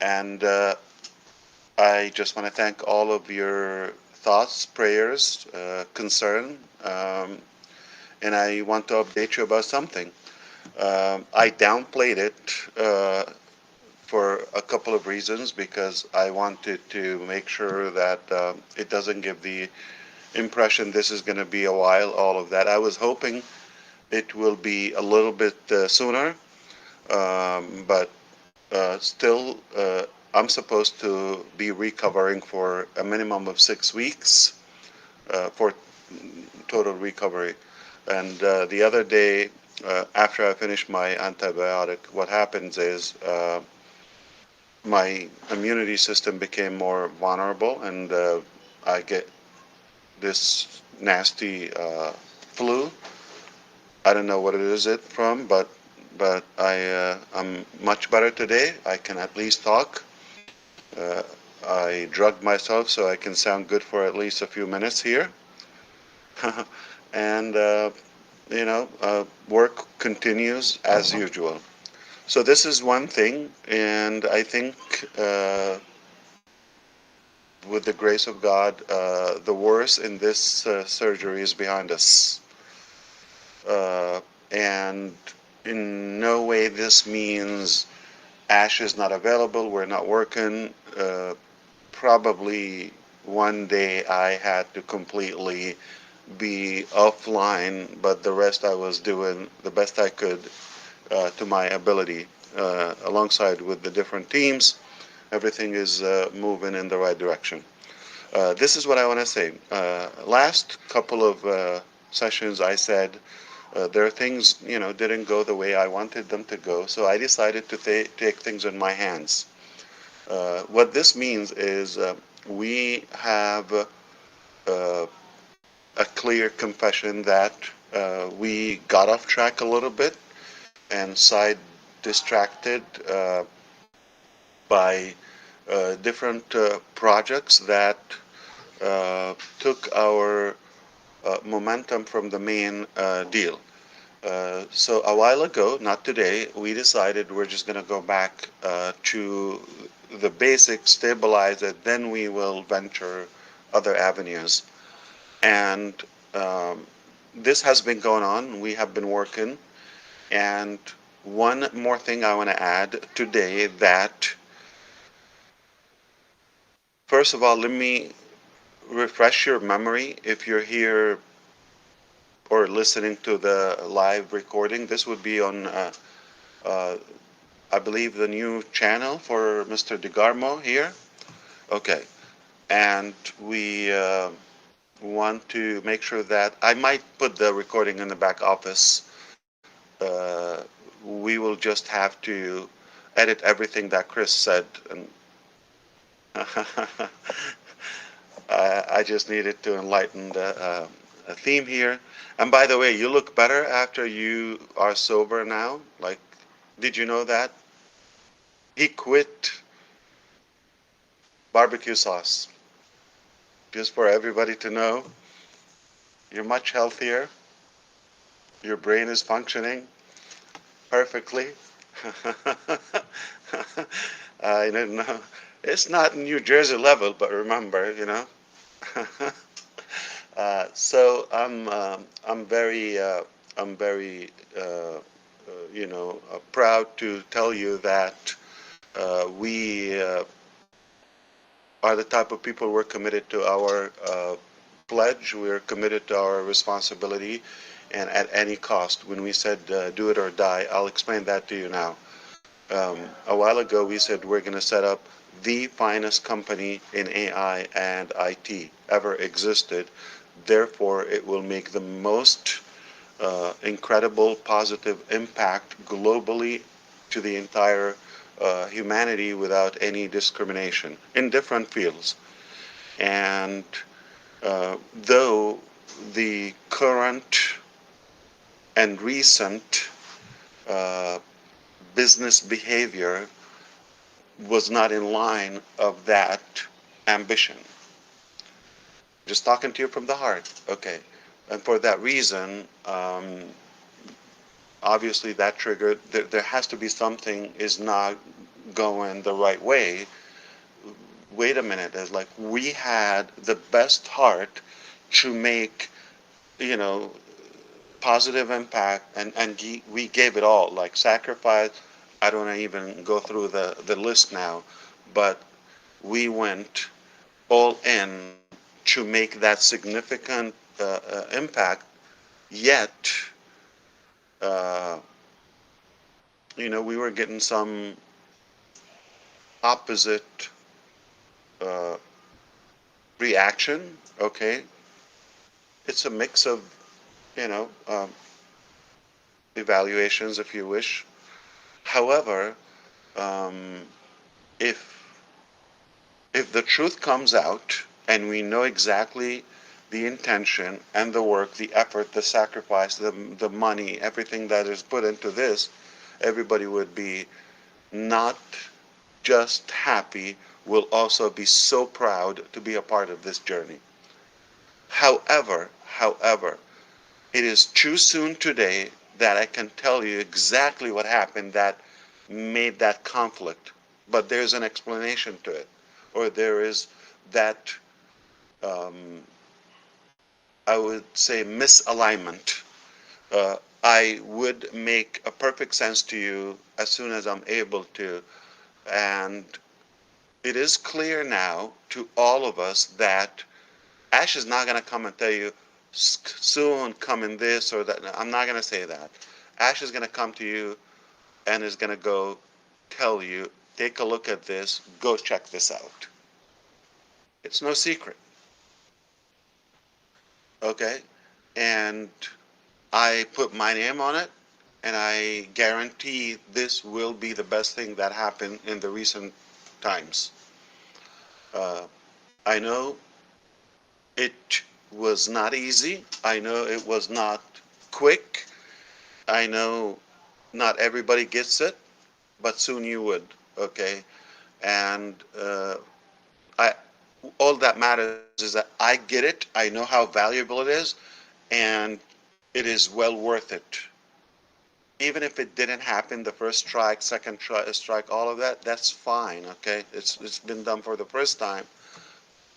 and I just want to thank all of your thoughts, prayers, concern, and I want to update you about something. I downplayed it for a couple of reasons, because I wanted to make sure that it doesn't give the impression this is going to be a while, all of that. I was hoping it will be a little bit sooner, but still I'm supposed to be recovering for a minimum of 6 weeks for total recovery. And the other day, after I finish my antibiotic, what happens is my immunity system became more vulnerable, and I get this nasty flu. I don't know what it is from, but I'm much better today. I can at least talk. I drugged myself so I can sound good for at least a few minutes here. And work continues as usual. So this is one thing, and I think with the grace of God, the worst in this surgery is behind us. And in no way this means Ash is not available, we're not working. Probably one day I had to completely be offline, but the rest I was doing the best I could to my ability alongside with the different teams. Everything is moving in the right direction. This is what I want to say. Last couple of sessions I said there are things, didn't go the way I wanted them to go, so I decided to take things in my hands. What this means is we have a clear confession that we got off track a little bit and side distracted by different projects that took our momentum from the main deal. So a while ago, not today, we decided we're just going to go back to the basic, stabilize it, then we will venture other avenues. And this has been going on. We have been working. And one more thing I want to add today that, first of all, let me refresh your memory. If you're here or listening to the live recording, this would be on I believe the new channel for Mr. DeGarmo here. Okay. And we want to make sure that I might put the recording in the back office. We will just have to edit everything that Chris said. And I just needed to enlighten the theme here. And by the way, you look better after you are sober now. Like, did you know that? He quit barbecue sauce. Just for everybody to know, you're much healthier. Your brain is functioning perfectly. I don't know. It's not New Jersey level, but remember, so I'm very proud to tell you that we are the type of people we're committed to our pledge. We're committed to our responsibility, and at any cost. When we said do it or die, I'll explain that to you now. A while ago, we said we're going to set up the finest company in AI and IT ever existed. Therefore, it will make the most incredible positive impact globally to the entire humanity without any discrimination in different fields. And though the current and recent business behavior was not in line of that ambition. Just talking to you from the heart. Okay. And for that reason, obviously that triggered, there has to be something is not going the right way. Wait a minute. It's like we had the best heart to make, positive impact, and we gave it all, like sacrifice. I don't even go through the list now, but we went all in to make that significant impact. Yet, uh, we were getting some opposite uh, reaction. Okay, it's a mix of, you know, um, evaluations, if you wish. However, um, if the truth comes out and we know exactly the intention and the work, the effort, the sacrifice, the money, everything that is put into this, everybody would be not just happy, will also be so proud to be a part of this journey. However, it is too soon today that I can tell you exactly what happened that made that conflict, but there's an explanation to it, or there is that, I would say, misalignment. I would make a perfect sense to you as soon as I'm able to, and it is clear now to all of us that Ash is not going to come and tell you soon come in this or that. I'm not going to say that. Ash is going to come to you and is going to go tell you, take a look at this, go check this out. It's no secret. Okay? And I put my name on it, and I guarantee this will be the best thing that happened in the recent times. I know it was not easy. I know it was not quick. I know not everybody gets it, but soon you would. Okay? And I, all that matters is that I get it. I know how valuable it is, and it is well worth it. Even if it didn't happen the first strike, second strike, all of that, that's fine. Okay, it's been done for the first time,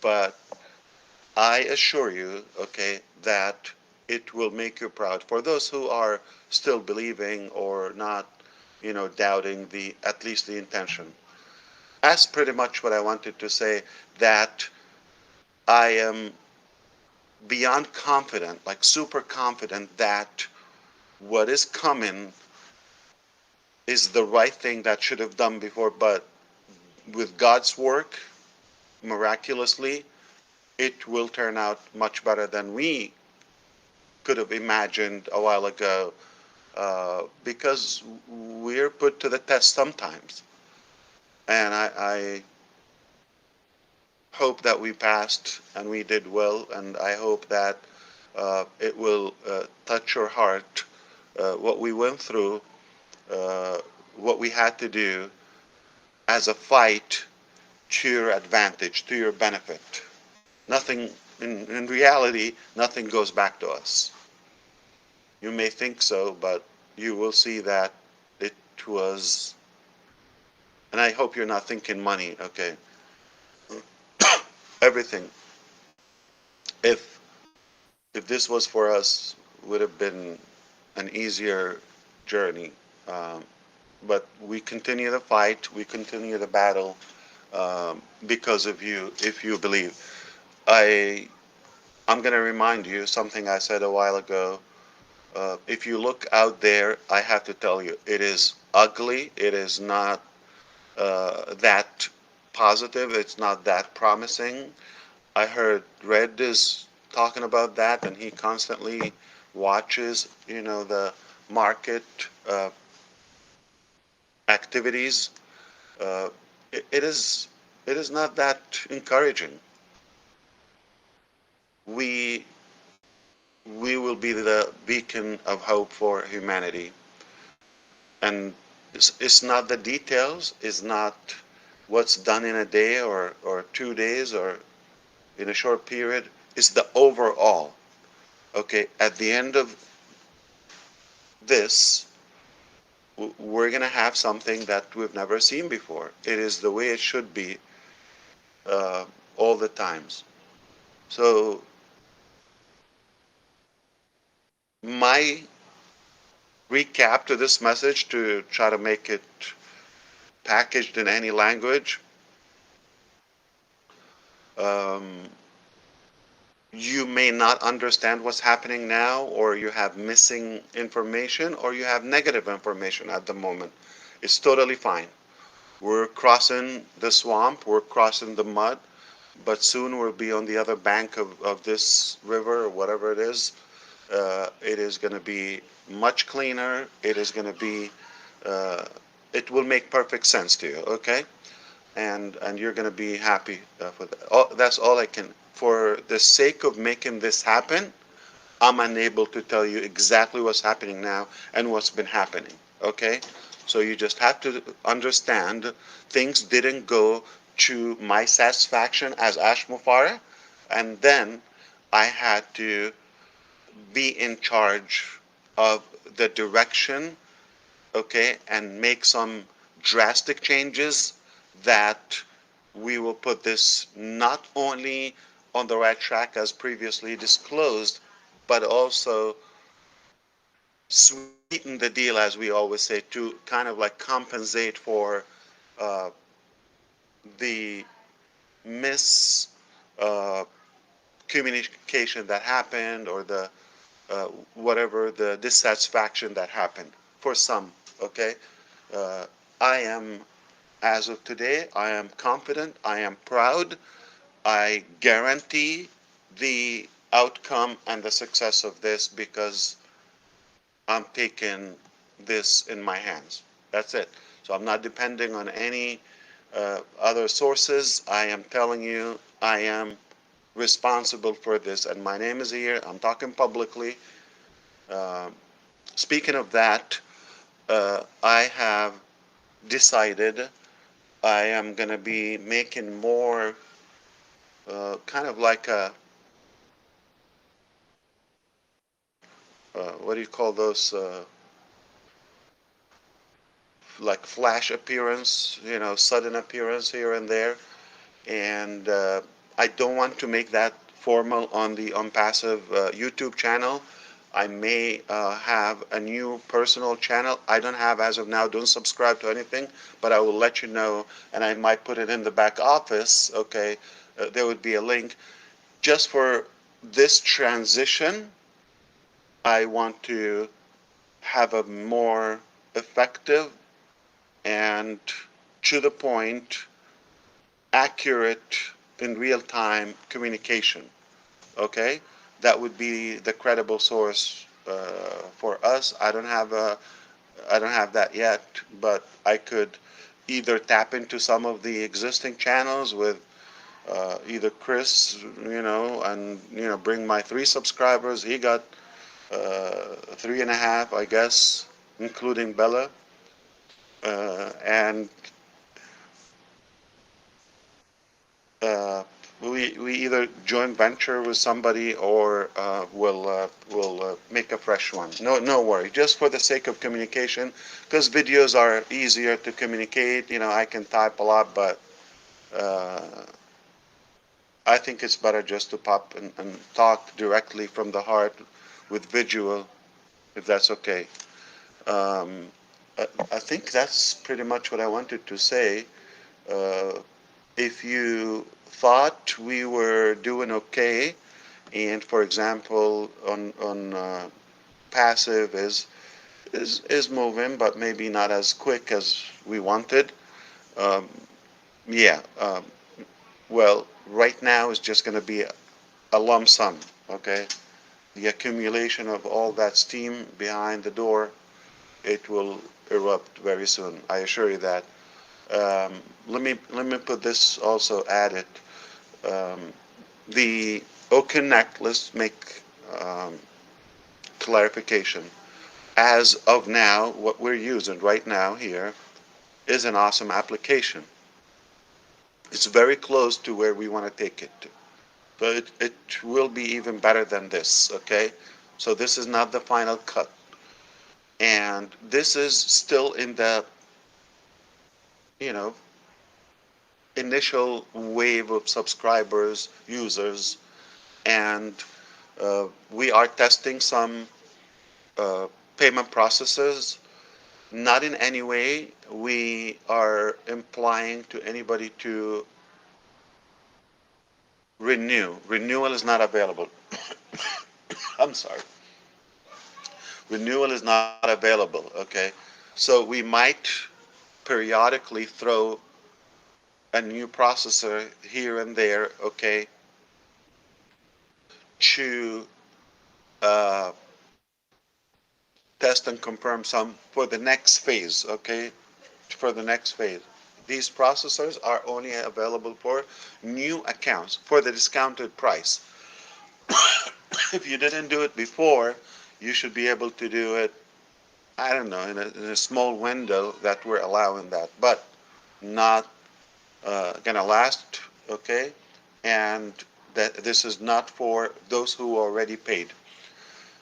but I assure you, okay, that it will make you proud. For those who are still believing or not, doubting the at least the intention. That's pretty much what I wanted to say. That I am beyond confident, like super confident, that what is coming is the right thing that should have done before, but with God's work, miraculously, it will turn out much better than we could have imagined a while ago, because we're put to the test sometimes. And I hope that we passed and we did well, and I hope that it will touch your heart, what we went through, what we had to do as a fight to your advantage, to your benefit. Nothing, in reality, nothing goes back to us. You may think so, but you will see that it was, and I hope you're not thinking money, okay? Everything. If if this was for us, would have been an easier journey. Um, but we continue the fight, we continue the battle, because of you, if you believe. I I'm going to remind you something I said a while ago. If you look out there, I have to tell you, it is ugly. It is not that positive. It's not that promising. I heard Red is talking about that, and he constantly watches, the market activities. Uh, it is not that encouraging. We we will be the beacon of hope for humanity. And it's not the details, it's not what's done in a day or 2 days or in a short period, it's the overall. Okay, at the end of this, we're going to have something that we've never seen before. It is the way it should be, uh, all the times. So, my recap to this message, to try to make it packaged in any language, um, you may not understand what's happening now, or you have missing information, or you have negative information at the moment. It's totally fine. We're crossing the swamp, we're crossing the mud, but soon we'll be on the other bank of this river or whatever it is. It is going to be much cleaner. It is going to be, uh, it will make perfect sense to you, okay? And you're going to be happy for that. That's all I can. For the sake of making this happen, I'm unable to tell you exactly what's happening now and what's been happening. Okay? So you just have to understand things didn't go to my satisfaction as Ash Mufareh, and then I had to be in charge of the direction, okay, and make some drastic changes, that we will put this not only on the right track as previously disclosed, but also sweeten the deal, as we always say, to kind of like compensate for uh, the mis communication that happened, or the whatever, the dissatisfaction that happened for some. Okay, uh, I am, as of today, I am confident, I am proud, I guarantee the outcome and the success of this, because I'm taking this in my hands. That's it. So I'm not depending on any other sources. I am telling you, I am responsible for this, and my name is here. I'm talking publicly. Uh, Speaking of that, I have decided I am going to be making more kind of like a what do you call those, like flash appearance, sudden appearance here and there. And I don't want to make that formal on the ONPASSIVE YouTube channel. I may have a new personal channel. I don't have as of now, don't subscribe to anything, but I will let you know, and I might put it in the back office. Okay, there would be a link. Just for this transition, I want to have a more effective and to the point, accurate, in real time communication. Okay, that would be the credible source for us. I don't have that yet, but I could either tap into some of the existing channels with either Chris, and bring my 3 subscribers. He got 3.5, I guess, including Bella, and uh, we either joint venture with somebody, or we'll make a fresh one. No worry. Just for the sake of communication, because videos are easier to communicate. I can type a lot, but I think it's better just to pop and talk directly from the heart with visual, if that's okay. Um, I think that's pretty much what I wanted to say. Uh, if you thought we were doing okay, and for example, on passive is moving, but maybe not as quick as we wanted. Um, yeah. Well, right now is just going to be a lump sum. Okay. The accumulation of all that steam behind the door, it will erupt very soon. I assure you that. Let me put this also added. Um, the Connect, let's make um, clarification. As of now, what we're using right now here is an awesome application. It's very close to where we want to take it to. But it will be even better than this, okay? So this is not the final cut. And this is still in the, you know, initial wave of subscribers, users, and we are testing some uh, payment processes. Not in any way we are implying to anybody to renew. Renewal is not available. I'm sorry. Renewal is not available, okay? So we might periodically throw a new processor here and there, okay, to uh, test and confirm some for the next phase, okay? For the next phase. These processors are only available for new accounts for the discounted price. If you didn't do it before, you should be able to do it, I don't know, in a small window that we're allowing that, but not gonna last, okay? And that this is not for those who already paid.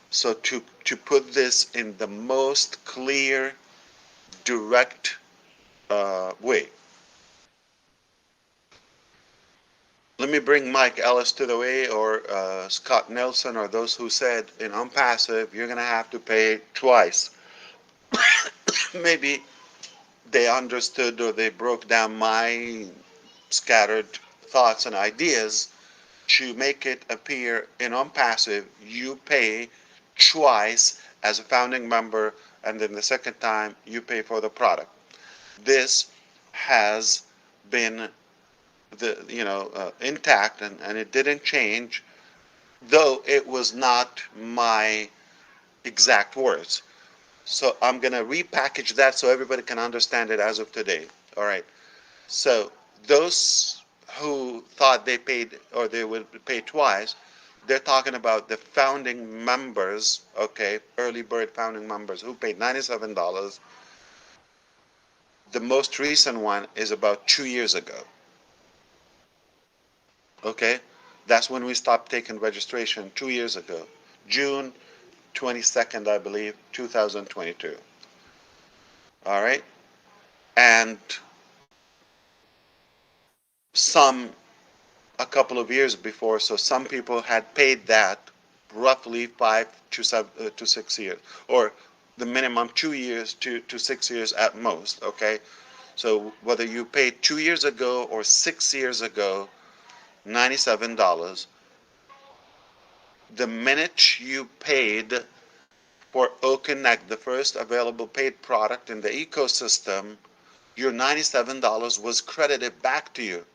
So to put this in the most clear, direct wait. Let me bring Mike Ellis to the way, or Scott Nelson, or those who said in ONPASSIVE, you're going to have to pay twice. Maybe they understood or they broke down my scattered thoughts and ideas to make it appear in ONPASSIVE, you pay twice as a founding member, and then the second time you pay for the product. This has been intact, and it didn't change, though it was not my exact words. So I'm going to repackage that so everybody can understand it as of today. All right. So those who thought they paid or they would pay twice, they're talking about the founding members, okay, early bird founding members who paid $97. The most recent one is about 2 years ago. Okay, that's when we stopped taking registration 2 years ago, June 22nd, I believe, 2022. All right, and some a couple of years before, so some people had paid that roughly 5 to 6 years, or the minimum 2 years to 6 years at most. Okay, so whether you paid 2 years ago or 6 years ago, $97. The minute you paid for OConnect, the first available paid product in the ecosystem, your $97 was credited back to you.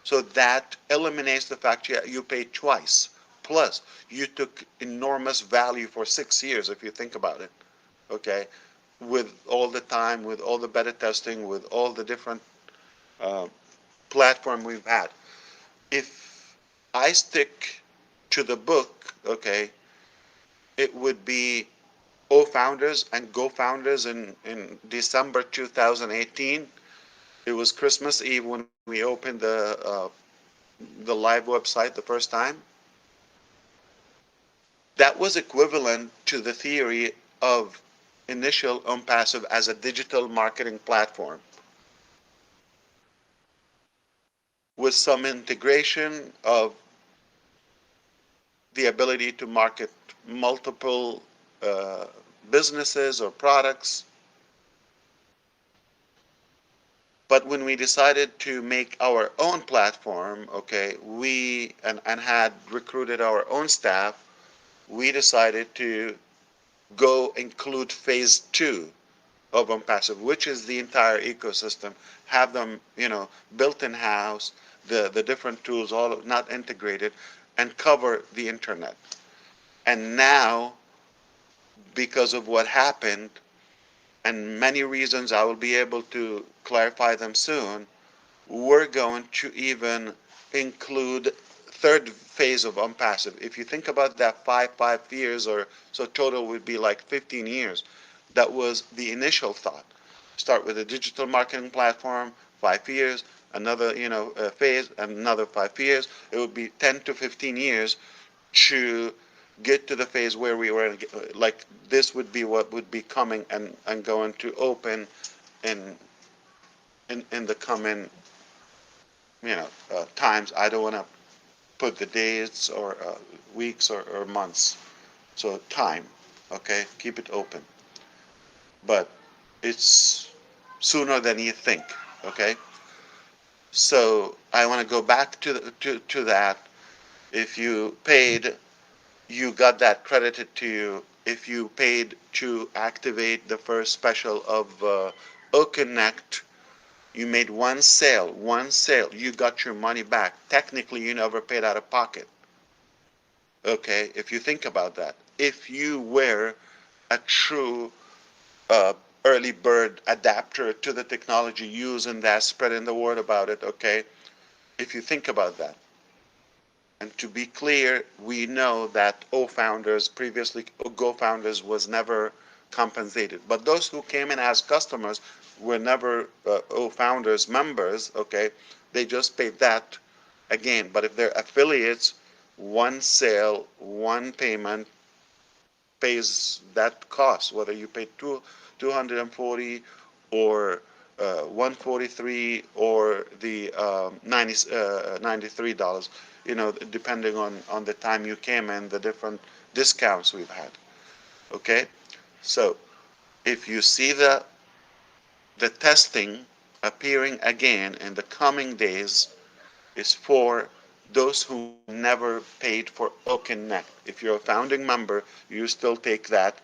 So that eliminates the fact you paid twice. Plus, you took enormous value for 6 years, if you think about it. Okay, with all the time, with all the beta testing, with all the different uh, platform we've had. If I stick to the book, okay, it would be O Founders and Go Founders in December 2018. It was Christmas Eve when we opened the live website the first time. That was equivalent to the theory of initial ONPASSIVE as a digital marketing platform with some integration of the ability to market multiple uh, businesses or products. But when we decided to make our own platform, okay, and had recruited our own staff, we decided to go include phase 2 of ONPASSIVE, which is the entire ecosystem, have them, built in house, the different tools, all not integrated, and cover the internet. And now, because of what happened, and many reasons I will be able to clarify them soon, we're going to even include third phase of ONPASSIVE. If you think about that 5 years, or so total would be like 15 years. That was the initial thought. Start with a digital marketing platform, 5 years, another phase, another 5 years. It would be 10 to 15 years to get to the phase where we were, like this would be what would be coming and going to open in the coming times. I don't want to put the days or weeks or months. So time, okay, keep it open. But it's sooner than you think, okay. So I want to go back to that. If you paid, you got that credited to you. If you paid to activate the first special of OConnect, you made one sale, you got your money back. Technically, you never paid out of pocket. Okay, if you think about that. If you were a true uh, early bird adapter to the technology, using that, spreading the word about it, okay, if you think about that. And to be clear, we know that O Founders, previously Go Founders, was never compensated. But those who came in as customers were never O Founders members, okay? They just paid that again. But if they're affiliates, one sale, one payment pays that cost, whether you pay 240 or 143 or the $93, you know, depending on the time you came and the different discounts we've had. Okay, so if you see the testing appearing again in the coming days, is for those who never paid for OpenNet. If you're a founding member, you still take that,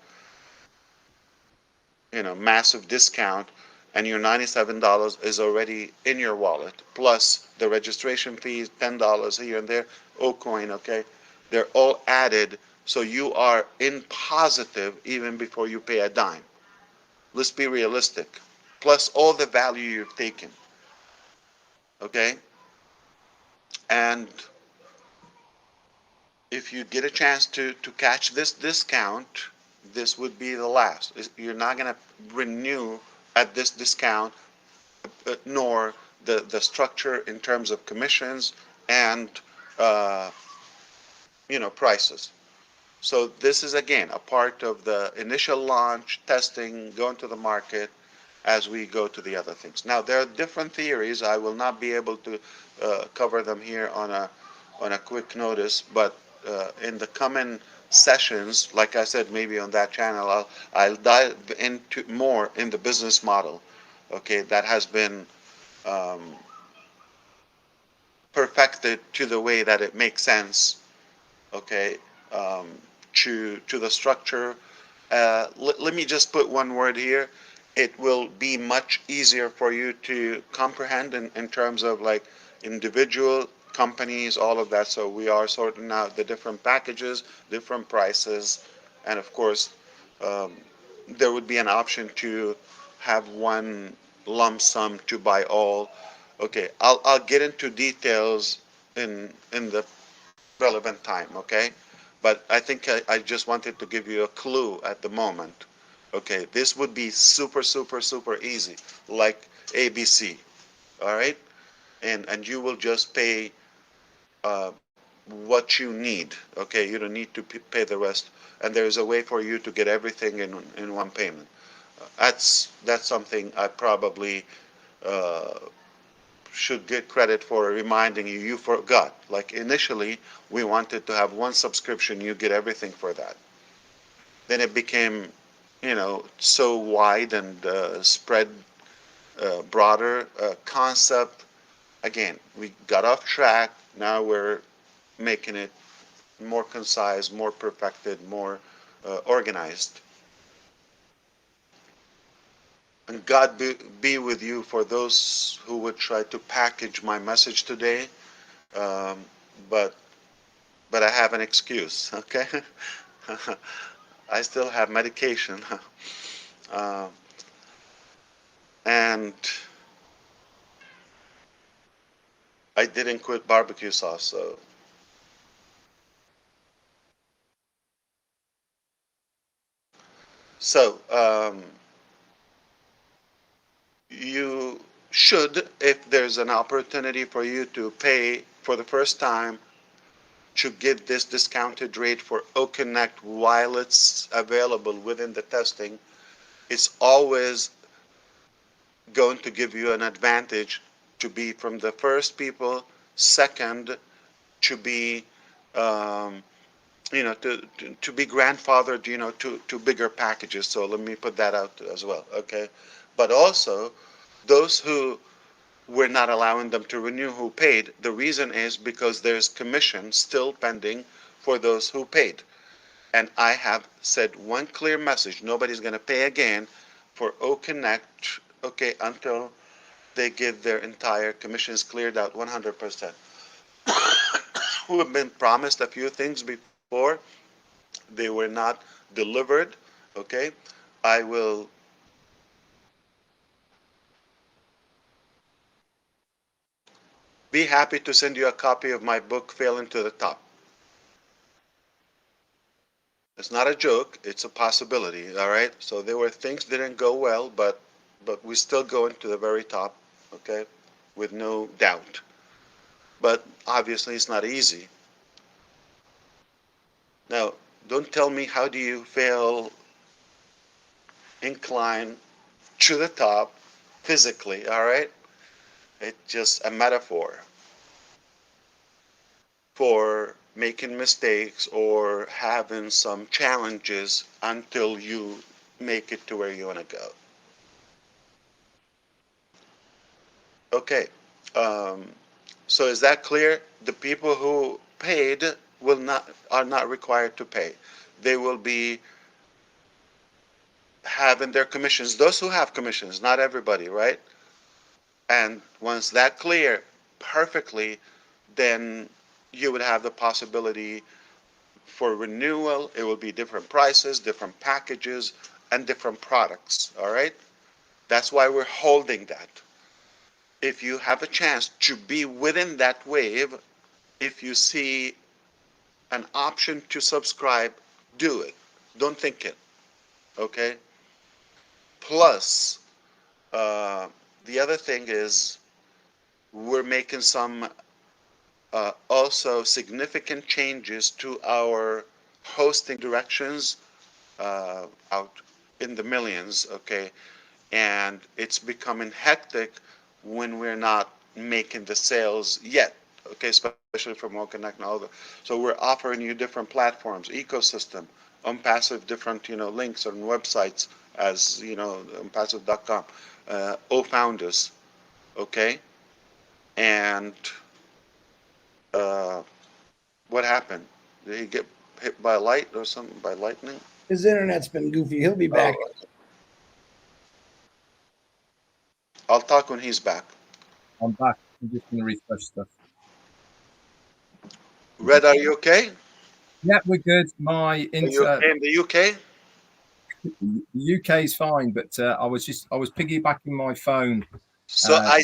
you know, massive discount, and your $97 is already in your wallet, plus the registration fees, $10 here and there, OCoin, okay? They're all added, so you are in positive even before you pay a dime. Let's be realistic. Plus all the value you've taken, okay? And if you get a chance to catch this discount, this would be the last. You're not going to renew at this discount, nor the structure in terms of commissions and uh, you know, prices. So this is again a part of the initial launch, testing, going to the market as we go to the other things. Now there are different theories. I will not be able to cover them here on a quick notice, but in the coming sessions, like I said, maybe on that channel, I'll dive into more in the business model. Okay, that has been um, perfected to the way that it makes sense. Okay, um, to the structure. Let me just put one word here. It will be much easier for you to comprehend in terms of like individual companies, all of that. So we are sorting out the different packages, different prices, and of course, um, there would be an option to have one lump sum to buy all. Okay, I'll get into details in the relevant time, okay? But I think I just wanted to give you a clue at the moment. Okay, this would be super, super, super easy, like ABC, all right? And you will just pay uh, what you need, okay? You don't need to pay the rest. And there's a way for you to get everything in one payment. That's something I probably uh, should get credit for reminding you. You forgot. Like initially, we wanted to have one subscription, you get everything for that. Then it became, you know, so wide and spread broader concept. Again, we got off track. Now we're making it more concise, more perfected, more organized. And God be with you for those who would try to package my message today. Um, but but I have an excuse, okay? I still have medication. uh, and I didn't quit barbecue sauce, so you should, if there's an opportunity for you to pay for the first time to get this discounted rate for OConnect while it's available within the testing, it's always going to give you an advantage to be from the first people, second, to be, um, you know, to be grandfathered, you know, to bigger packages. So let me put that out as well, okay? But also, those who we're not allowing them to renew who paid, the reason is because there's commission still pending for those who paid. And I have said one clear message: nobody's going to pay again for OConnect, okay, until they get their entire commissions cleared out 100%. Who have been promised a few things before, they were not delivered, okay? I will be happy to send you a copy of my book, Failing to the Top. It's not a joke, it's a possibility, all right? So there were things didn't go well, but we still going to the very top, okay? With no doubt. But obviously it's not easy. Now, don't tell me how do you fail incline to the top physically, all right? It's just a metaphor for making mistakes or having some challenges until you make it to where you want to go. Okay, so is that clear? The people who paid are not required to pay. They will be having their commissions. Those who have commissions, not everybody, right? And once that clear perfectly, then you would have the possibility for renewal. It will be different prices, different packages, and different products. All right. That's why we're holding that. If you have a chance to be within that wave, if you see an option to subscribe, do it. Don't think it. Okay. Plus, uh, the other thing is we're making some also significant changes to our hosting directions out in the millions, okay? And it's becoming hectic when we're not making the sales yet, okay? Especially for MoConnect and all that. So we're offering you different platforms, ecosystem, ONPASSIVE, different, links on websites as, ONPASSIVE.com, O-Founders, okay? And uh, what happened? Did he get hit by light or something, by lightning? His internet's been goofy. He'll be back. Oh, I'll talk when he's back. I'm back. I'm just going to refresh stuff. Red, are you okay? Yeah, we're good. My Are you okay in the UK? the UK is fine, but I was piggybacking my phone. So I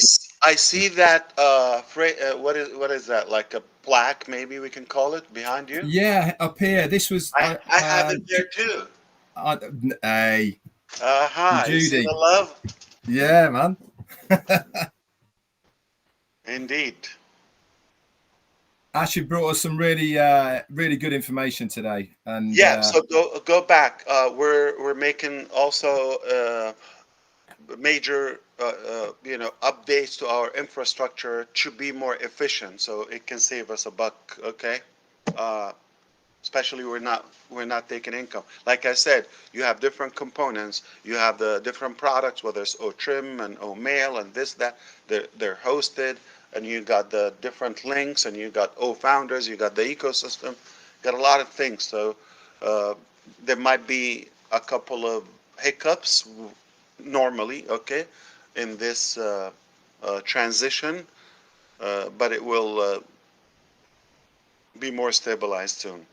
see that what is that, like a plaque, maybe we can call it, behind you? Yeah, up here. This was I have it there too. Hey, Aha, you see Judy. the love? Yeah, man. Indeed. Actually brought us some really really good information today. And Yeah, so go back. We're making also major updates to our infrastructure to be more efficient, so it can save us a buck. Okay, uh, especially we're not taking income. Like I said, you have different components. You have the different products, whether it's O-Trim and O-Mail and this that. They're hosted, and you got the different links, and you got O-Founders. You got the ecosystem. Got a lot of things. So uh, there might be a couple of hiccups normally, okay, in this transition, but it will be more stabilized soon.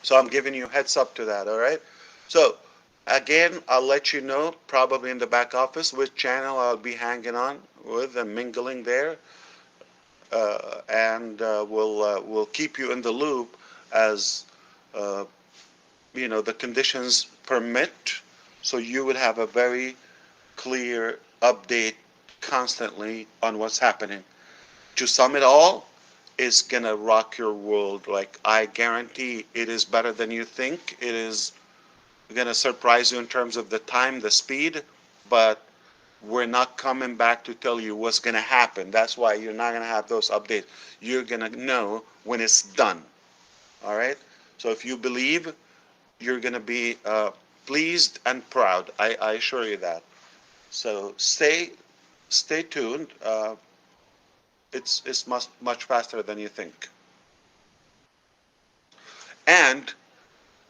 So I'm giving you heads up to that, all right? So again, I'll let you know probably in the back office which channel I'll be hanging on with and mingling there, and we'll keep you in the loop as uh, the conditions permit, so you would have a very clear update constantly on what's happening. To sum it all, it's gonna rock your world. Like, I guarantee it is better than you think. It is gonna surprise you in terms of the time, the speed, but we're not coming back to tell you what's gonna happen. That's why you're not gonna have those updates. You're gonna know when it's done. All right? So if you believe, you're gonna be pleased and proud. I assure you that. So stay tuned. It's much faster than you think. And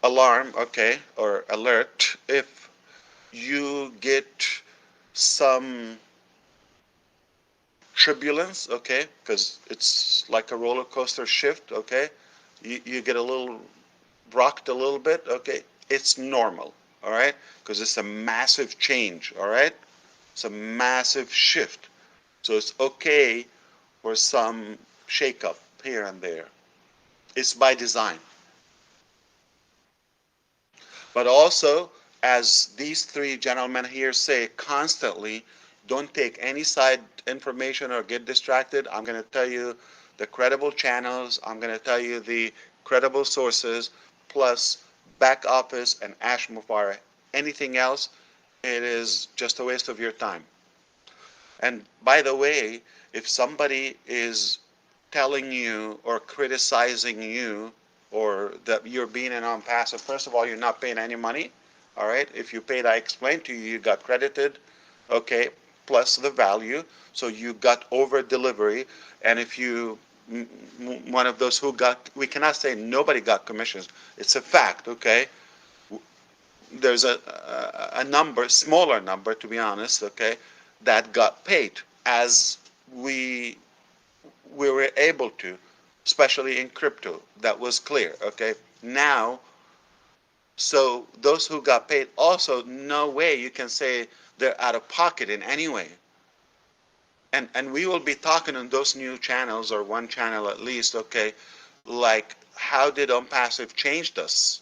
alarm, okay, or alert if you get some turbulence, okay, because it's like a roller coaster shift, okay. You get a little rocked a little bit, okay. It's normal, all right, because it's a massive change, all right. It's a massive shift, so it's okay for some shakeup here and there. It's by design. But also, as these three gentlemen here say constantly, don't take any side information or get distracted. I'm going to tell you the credible channels. I'm going to tell you the credible sources, plus back office and Mufareh. Anything else, it is just a waste of your time. And by the way, if somebody is telling you or criticizing you or that you're being an ONPASSIVE, first of all, you're not paying any money. All right. If you paid, I explained to you, you got credited. Okay. Plus the value. So you got over delivery. And if you, one of those who got, we cannot say nobody got commissions. It's a fact. Okay. There's a number, smaller number, to be honest. Okay. That got paid as we we were able to, especially in crypto. That was clear. Okay. Now, so those who got paid also, no way you can say they're out of pocket in any way. And we will be talking on those new channels, or one channel at least. Okay, like how did ONPASSIVE changed us,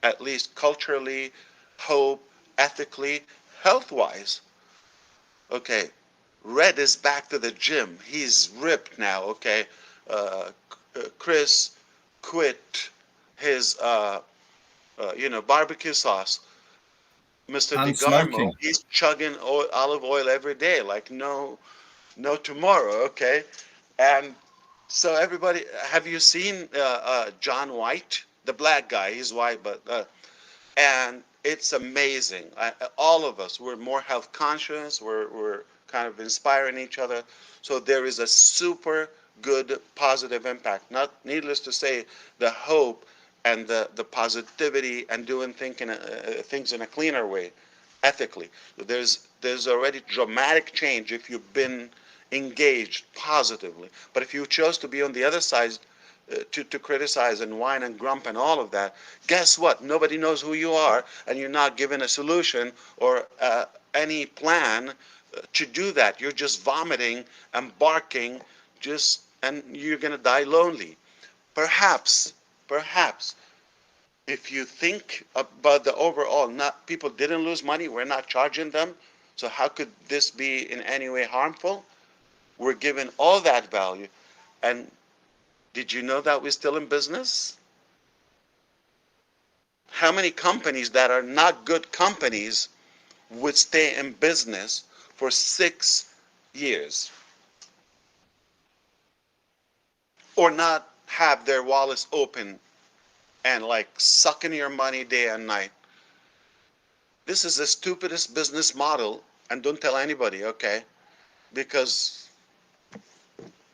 at least culturally, hope, ethically, health wise. Okay, Red is back to the gym. He's ripped now. Okay, uh, Chris quit his barbecue sauce. Mr. And DeGarmo, smoking. he's chugging olive oil every day, like no tomorrow. Okay, and so everybody, have you seen John White, the black guy? He's white, but and it's amazing. All of us, we're more health conscious. We're kind of inspiring each other. So there is a super good positive impact. Not needless to say, the hope and the positivity and doing things in a cleaner way, ethically. There's already dramatic change if you've been engaged positively. But if you chose to be on the other side, to criticize and whine and grump and all of that, guess what? Nobody knows who you are, and you're not given a solution or any plan to do that. You're just vomiting and barking, and you're going to die lonely. Perhaps, perhaps, if you think about the overall, not people didn't lose money, we're not charging them. So how could this be in any way harmful? We're given all that value. And did you know that we're still in business? How many companies that are not good companies would stay in business for 6 years or not have their wallets open and like sucking your money day and night? This is the stupidest business model, and don't tell anybody, okay? Because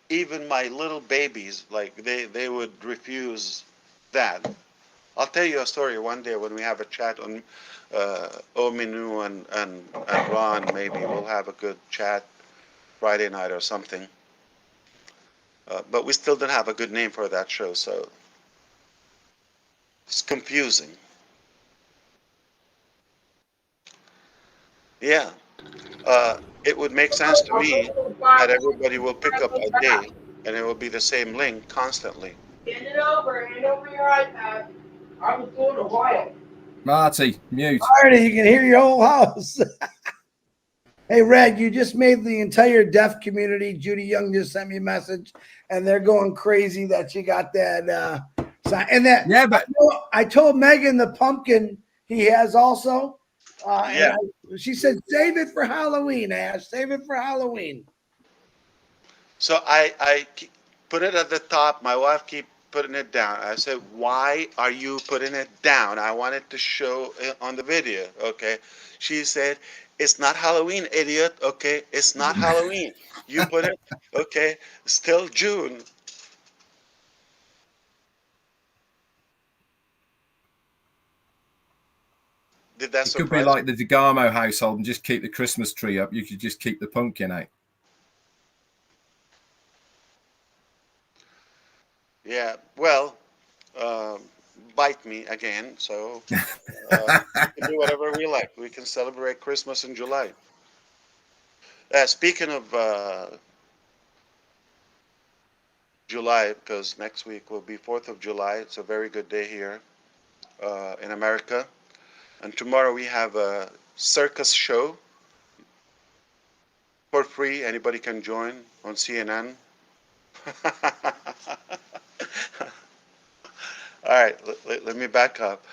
even my little babies, like they would refuse that. I'll tell you a story one day when we have a chat on Ominu and Ron. Maybe we'll have a good chat Friday night or something. But we still don't have a good name for that show, so it's confusing. Yeah, it would make sense to me that everybody will pick up a day and it will be the same link constantly. Hand over your iPad. I was doing a while. Marty, mute. Marty, you can hear your whole house. Hey, Red, you just made the entire deaf community. Judy Young just sent me a message, and they're going crazy that you got that sign. And that, Yeah, but I told Megan the pumpkin he has also. Yeah. She said, save it for Halloween, Ash. Save it for Halloween. So I put it at the top. My wife keep putting it down. I said, why are you putting it down? I wanted to show it on the video. Okay. She said, it's not Halloween, idiot. Okay. It's not Halloween. You put it, okay. Still June. Did that it could be surprise like the DeGarmo household and just keep the Christmas tree up. You could just keep the pumpkin out. you? Yeah. Well, bite me again. So we can do whatever we like. We can celebrate Christmas in July. Speaking of July, because next week will be 4th of July. It's a very good day here in America. And tomorrow we have a circus show for free. Anybody can join on CNN. All right, let me back up.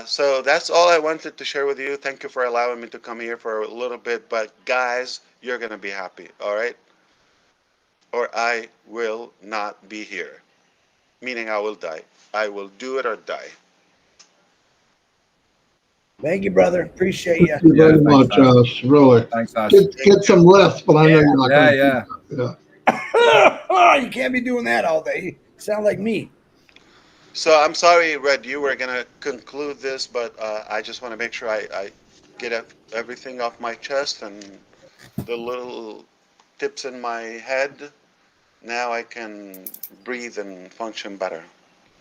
So that's all I wanted to share with you. Thank you for allowing me to come here for a little bit. But guys, you're going to be happy, all right? Or I will not be here, meaning I will die. I will do it or die. Thank you, brother. Appreciate Thank you. you very thanks, much, Ash. Ash. Really. Thanks, Ash. Get some rest, but I know you're not Yeah, going to. yeah. Yeah. You can't be doing that all day. You sound like me. So I'm sorry, Red, you were going to conclude this, but I just want to make sure I get everything off my chest and the little tips in my head. Now I can breathe and function better.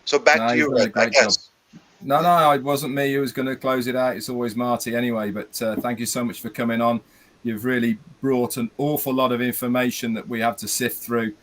So back No, to you've you, done Red, a I great job. guess. No, it wasn't me who was going to close it out. It's always Marty anyway. But thank you so much for coming on. You've really brought an awful lot of information that we have to sift through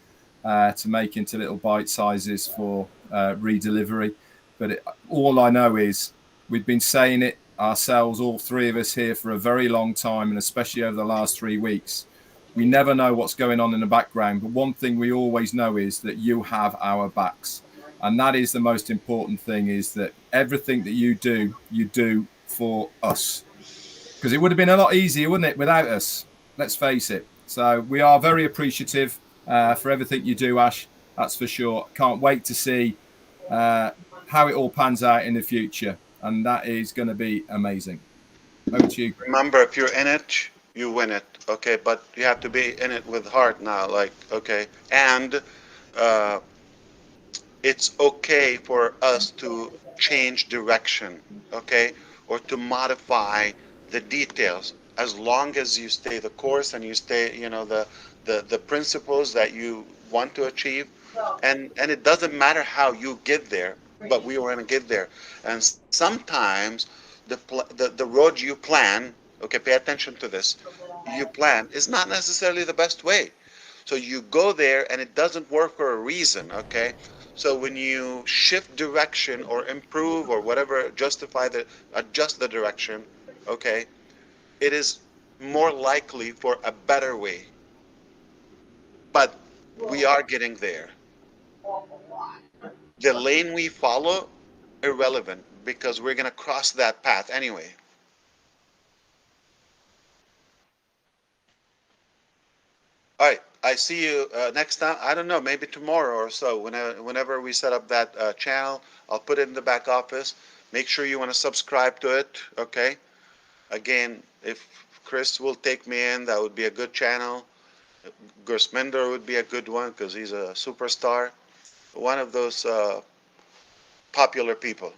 to make into little bite sizes for redelivery. But all I know is we've been saying it ourselves, all three of us here, for a very long time, and especially over the last 3 weeks. We never know what's going on in the background. But one thing we always know is that you have our backs. And that is the most important thing, is that everything that you do for us. Because it would have been a lot easier, wouldn't it, without us? Let's face it. So we are very appreciative for everything you do, Ash. That's for sure. Can't wait to see how it all pans out in the future. And that is going to be amazing. Over to you. Remember, if you're in it, you win it. Okay, but you have to be in it with heart now. Like, okay, and uh, it's okay for us to change direction. Okay, or to modify the details as long as you stay the course and you stay, you know, the principles that you want to achieve. And it doesn't matter how you get there, but we want to get there. And sometimes the road you plan, okay, pay attention to this, you plan is not necessarily the best way. So you go there and it doesn't work for a reason, okay? So when you shift direction or improve or whatever, adjust the direction, okay, it is more likely for a better way. But we are getting there. The lane we follow, irrelevant, because we're going to cross that path anyway. All right, I see you next time. I don't know, maybe tomorrow or so. Whenever we set up that channel, I'll put it in the back office. Make sure you want to subscribe to it, okay? Again, if Chris will take me in, that would be a good channel. Gersminder would be a good one because he's a superstar. One of those popular people.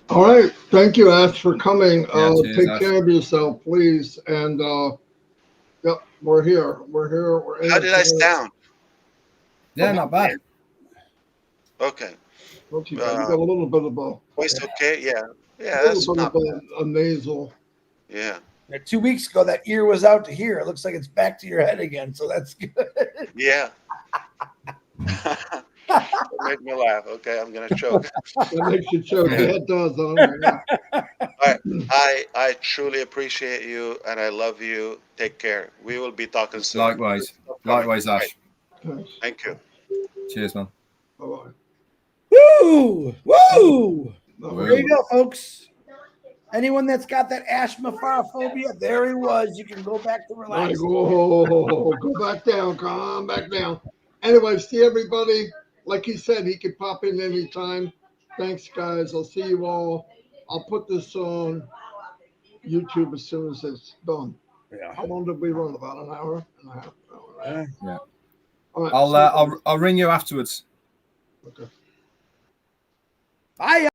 All right. Thank you, Ash, for coming. Yeah, cheers, Take Ash. care of yourself, please. And yep, we're here. We're here. We're in How it did I together. sound? Yeah, not bad. Okay. Not too bad. You got a little bit of Voice okay? Yeah. Yeah, a that's little bit not of bad. a nasal. Yeah. 2 weeks ago, that ear was out to here. It looks like it's back to your head again. So that's good. Yeah. Don't make me laugh. Okay, I'm gonna choke. That makes you choke. Yeah, it does. Yeah. All right. I truly appreciate you and I love you. Take care. We will be talking soon. Likewise. Likewise, Ash. Thanks. Thank you. Cheers, man. Bye-bye. Woo! Woo! Bye-bye. There you go, folks. Anyone that's got that Ash Mufareh phobia, there he was. You can go back to All right, relax. go back down. Calm back down. Anyway, see everybody. Like he said, he could pop in anytime. Thanks, guys. I'll see you all. I'll put this on YouTube as soon as it's done. Yeah. How long did we run? About an hour and a half. Yeah. All right. I'll ring you afterwards. Okay. Bye.